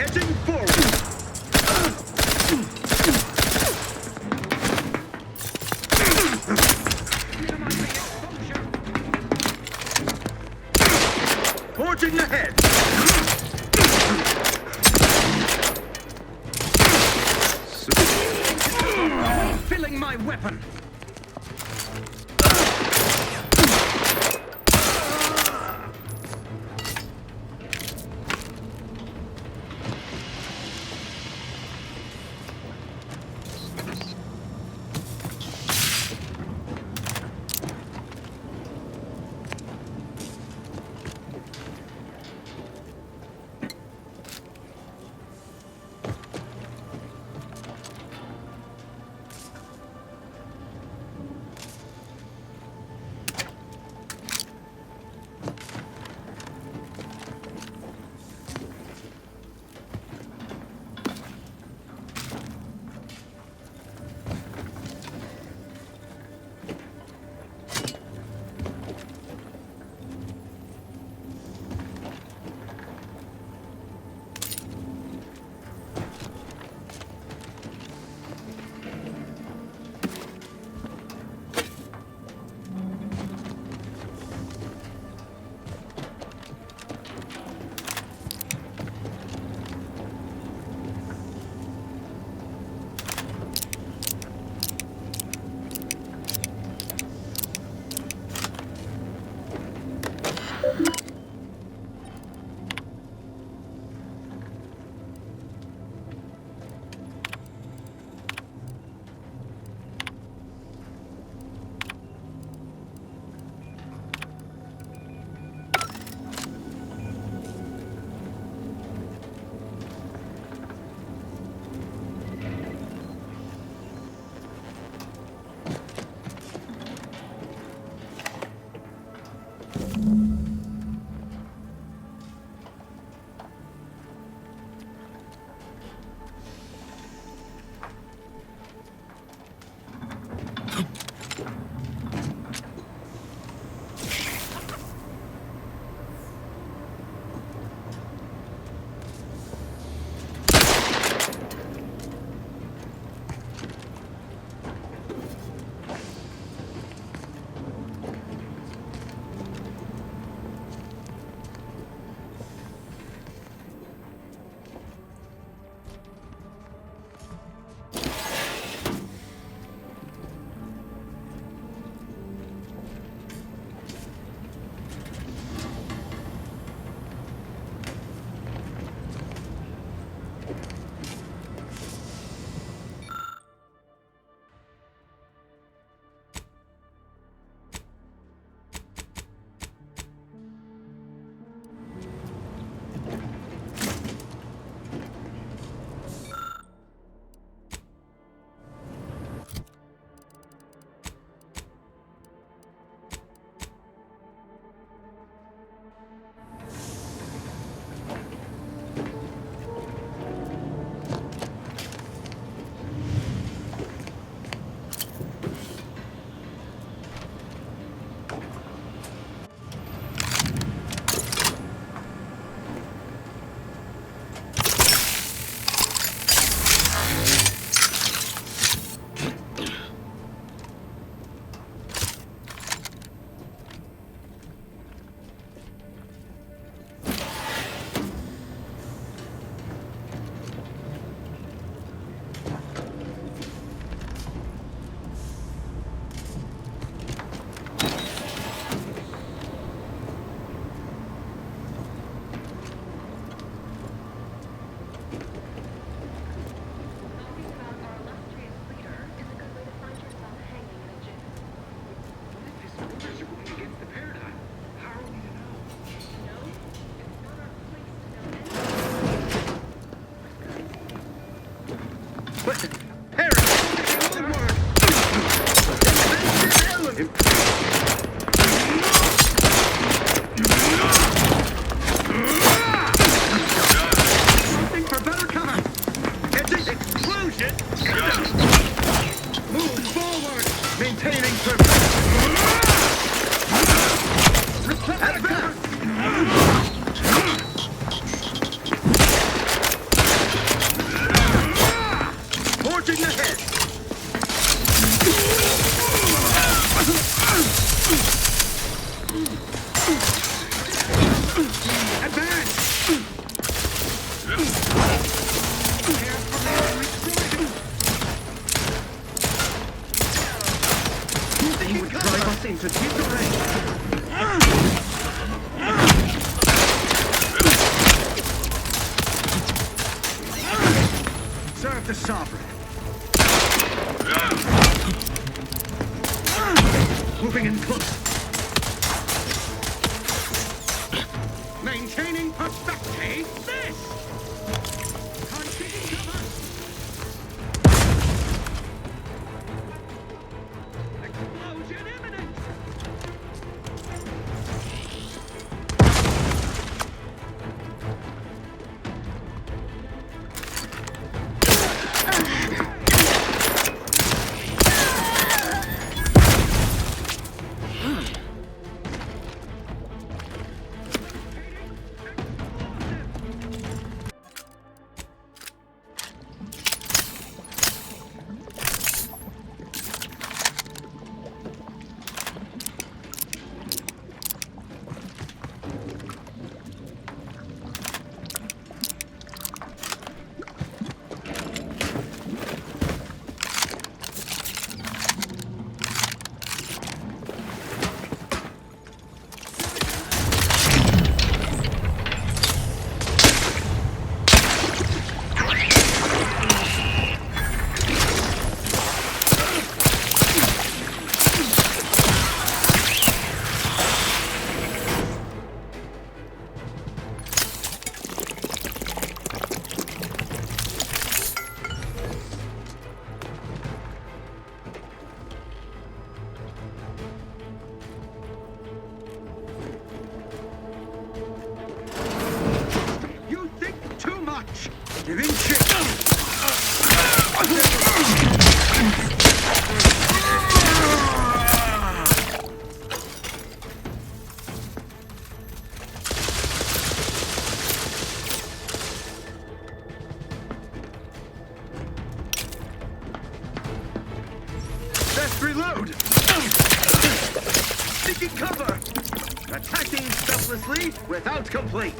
Edging forward. Forging ahead. Filling my weapon. Reload! Seeking cover! Attacking selflessly without complaint!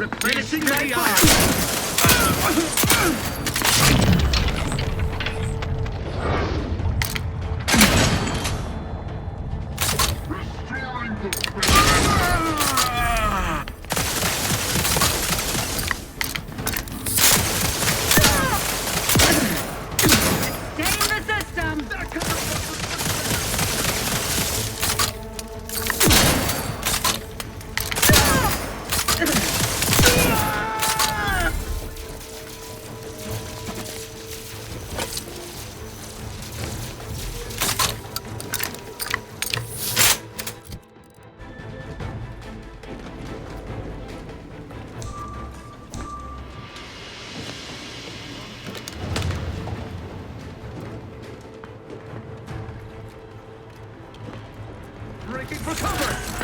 Replenishing my fire! Breaking for cover!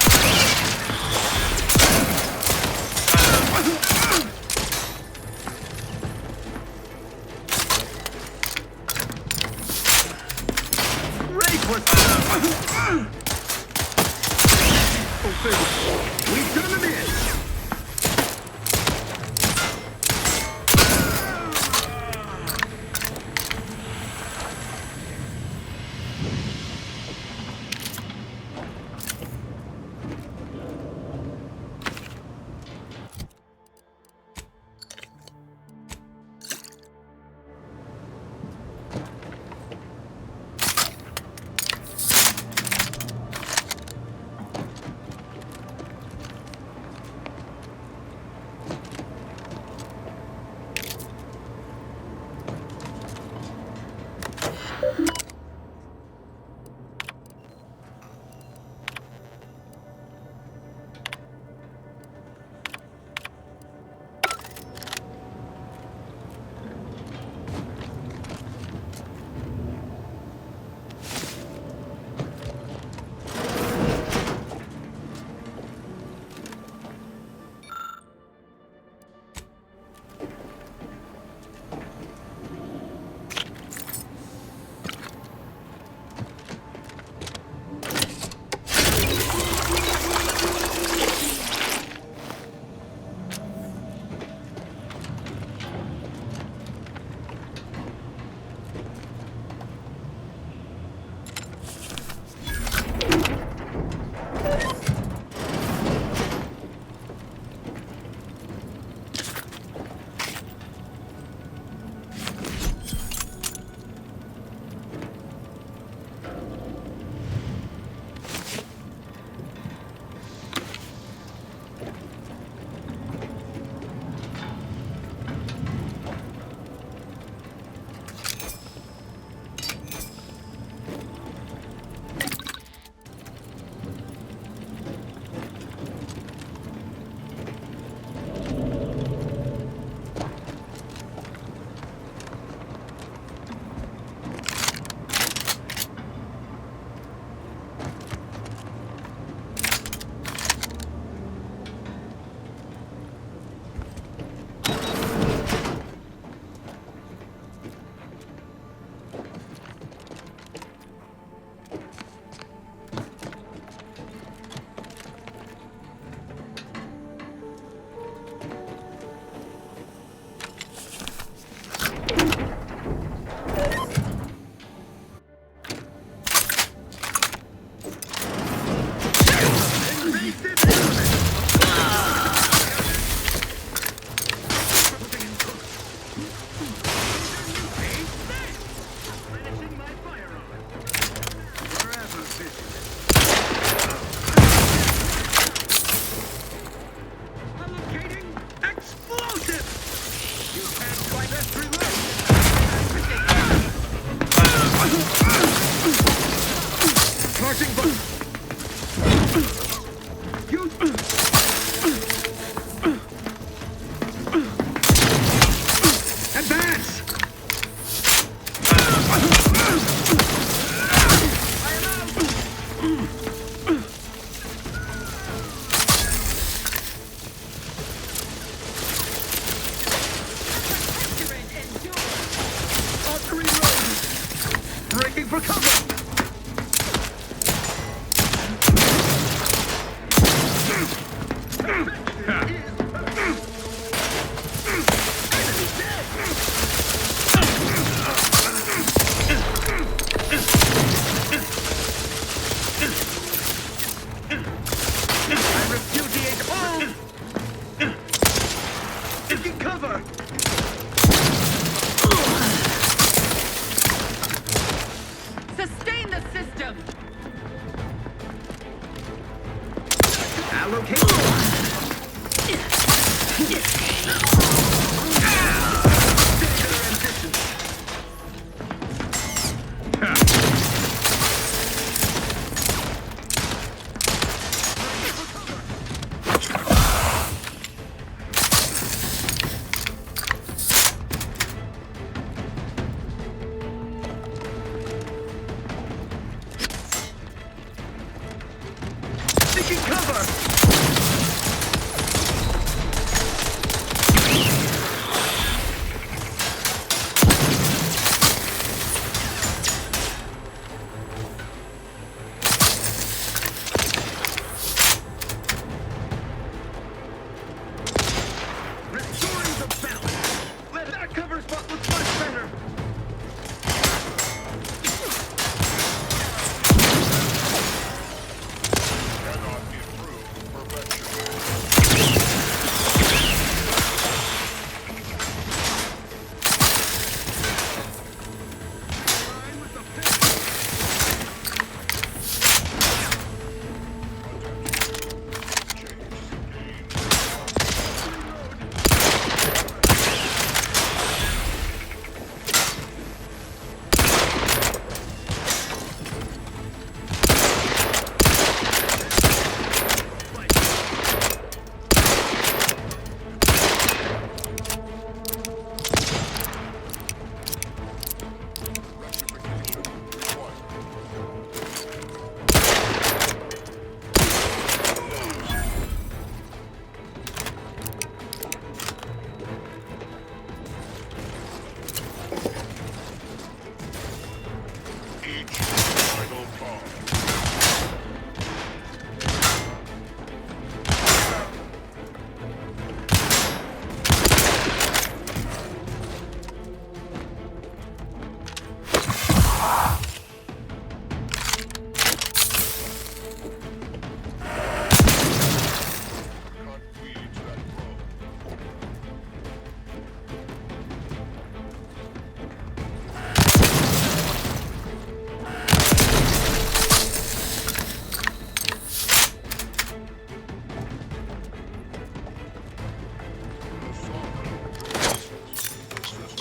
We've done them in!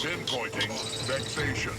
Pinpointing vexation.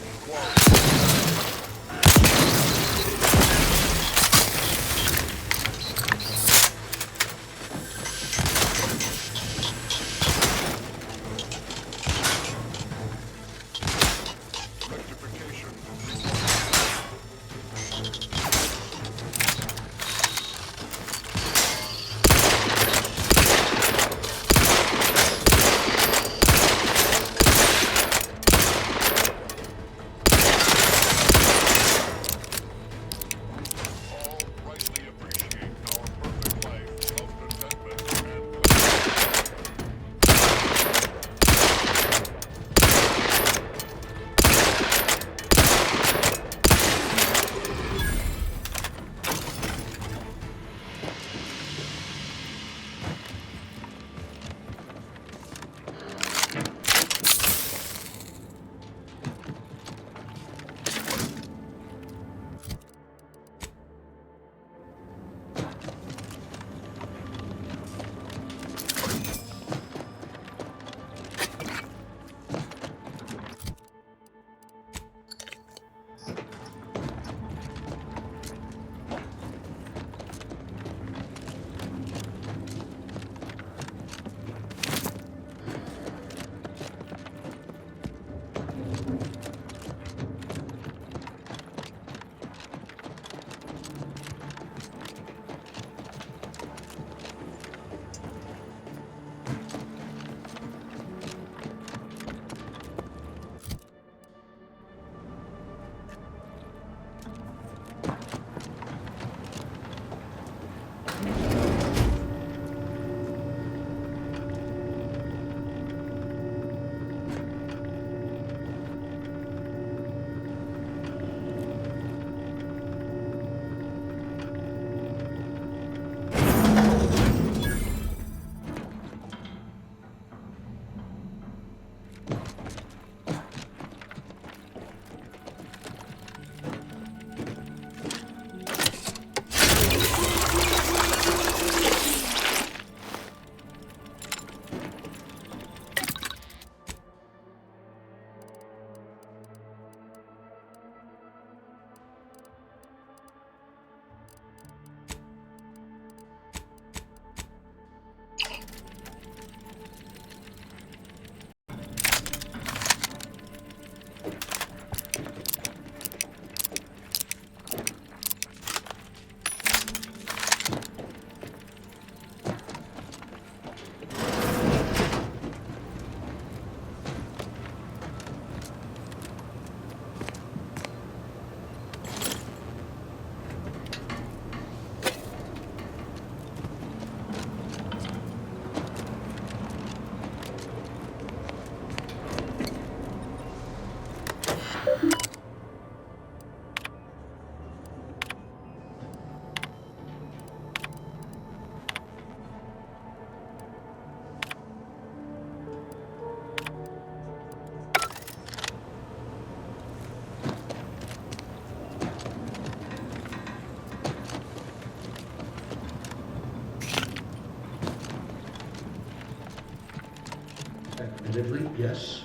Admittedly, yes,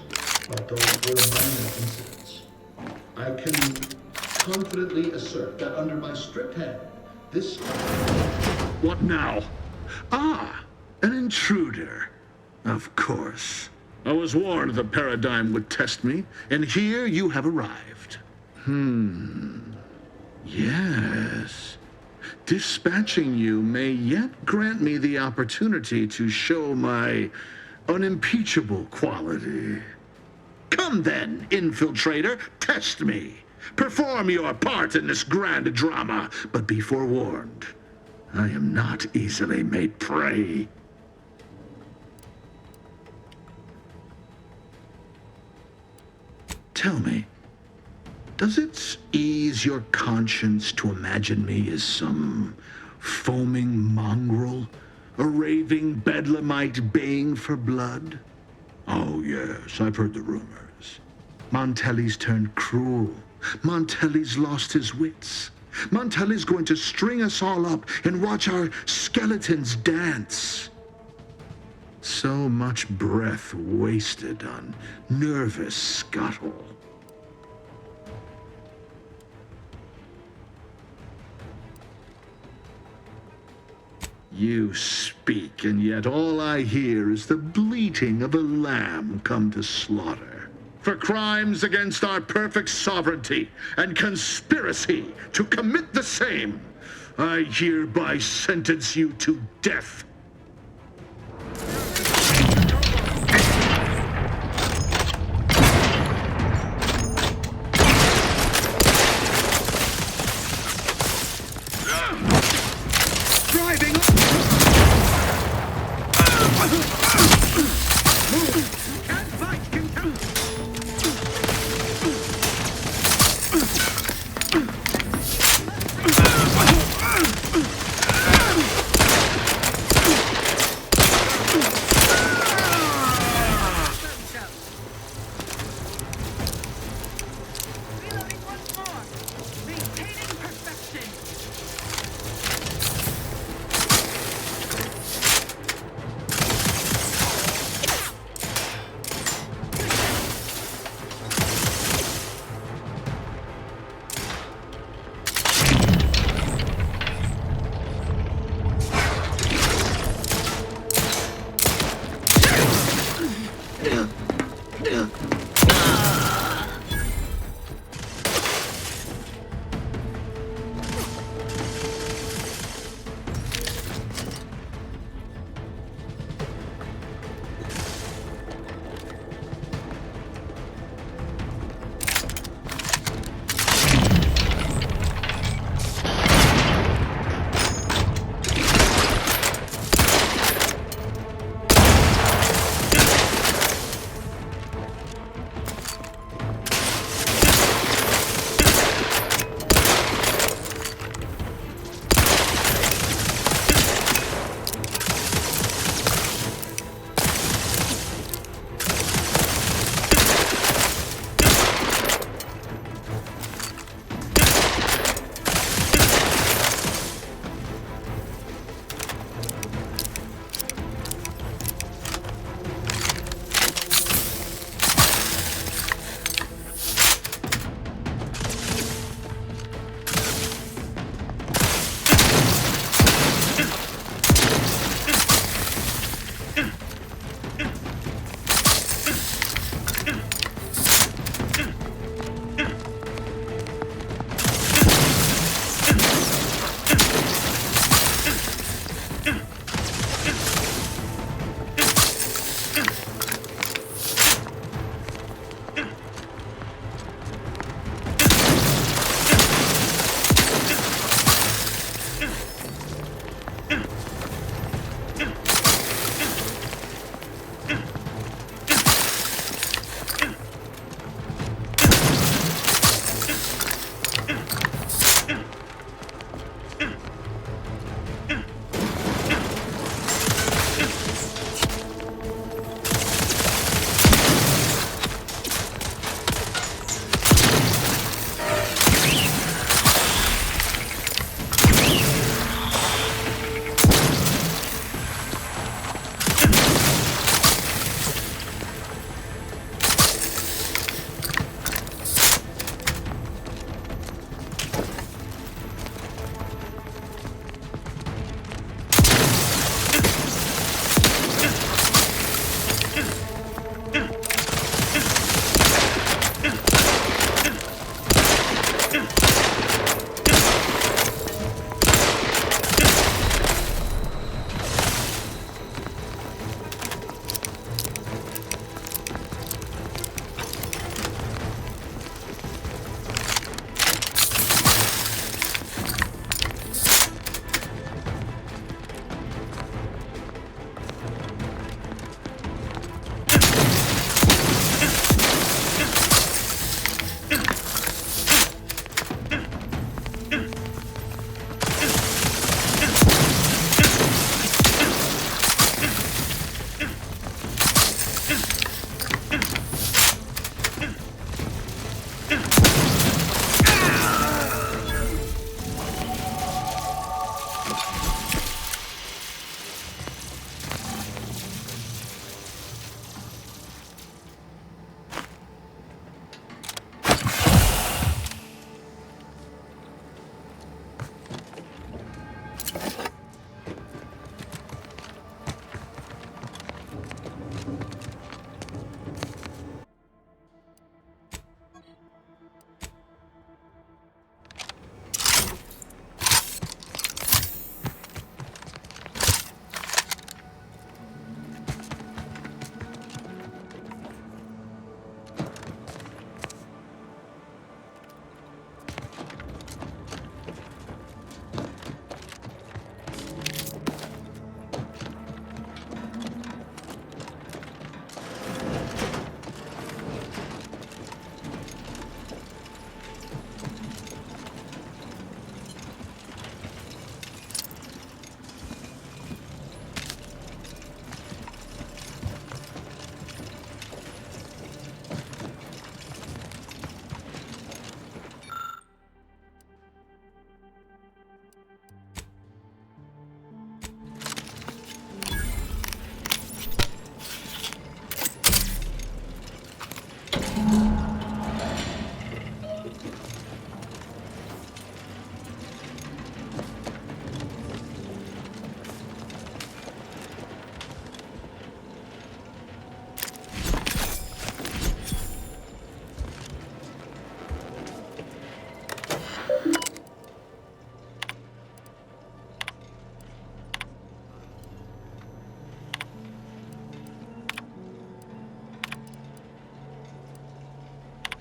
but those were minor incidents. I can confidently assert that under my strict hand, this... What now? Ah, an intruder. Of course. I was warned the paradigm would test me, and here you have arrived. Yes. Dispatching you may yet grant me the opportunity to show my unimpeachable quality. Come then, infiltrator, test me. Perform your part in this grand drama, but be forewarned. I am not easily made prey. Tell me, does it ease your conscience to imagine me as some foaming mongrel, a raving bedlamite baying for blood? Oh yes, I've heard the rumors. Montelli's turned cruel. Montelli's lost his wits. Montelli's going to string us all up and watch our skeletons dance. So much breath wasted on nervous scuttle. You speak, and yet all I hear is the bleating of a lamb come to slaughter. For crimes against our perfect sovereignty and conspiracy to commit the same, I hereby sentence you to death.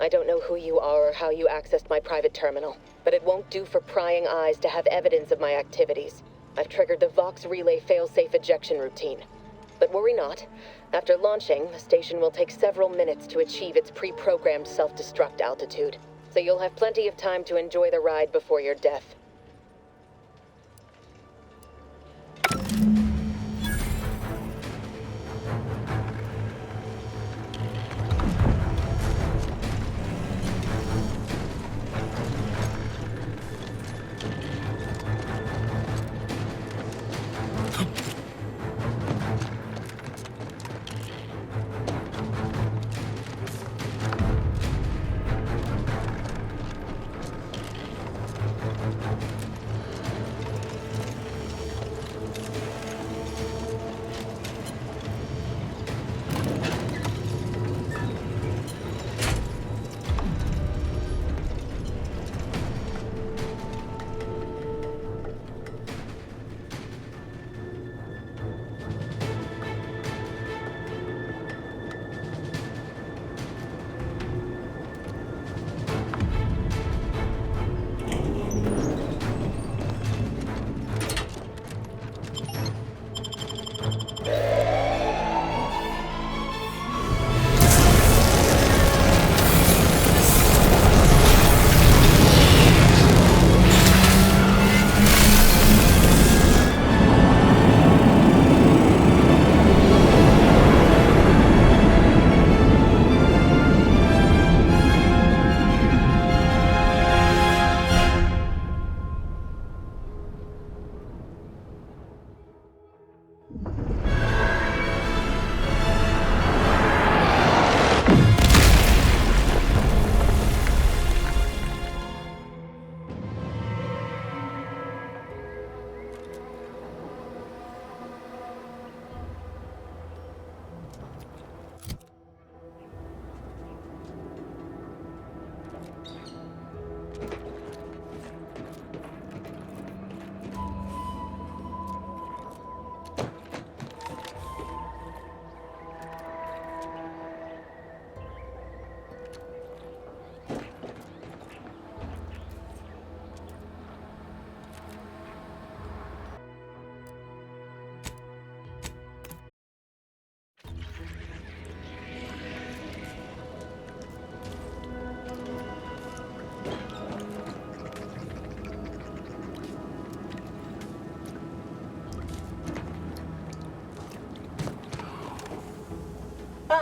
I don't know who you are or how you accessed my private terminal, but it won't do for prying eyes to have evidence of my activities. I've triggered the Vox Relay fail-safe ejection routine. But worry not. After launching, the station will take several minutes to achieve its pre-programmed self-destruct altitude. So you'll have plenty of time to enjoy the ride before your death.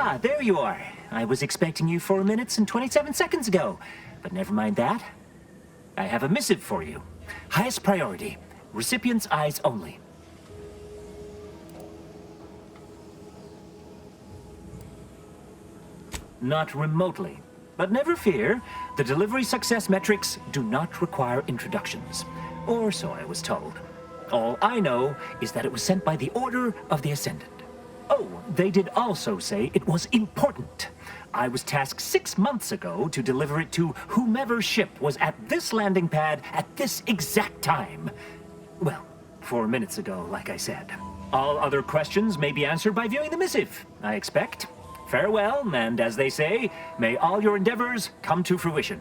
Ah, there you are. I was expecting you 4 minutes and 27 seconds ago. But never mind that. I have a missive for you. Highest priority. Recipient's eyes only. Not remotely. But never fear, the delivery success metrics do not require introductions. Or so I was told. All I know is that it was sent by the order of the Ascendant. Oh, they did also say it was important. I was tasked 6 months ago to deliver it to whomever ship was at this landing pad at this exact time. Well, 4 minutes ago, like I said. All other questions may be answered by viewing the missive, I expect. Farewell, and as they say, may all your endeavors come to fruition.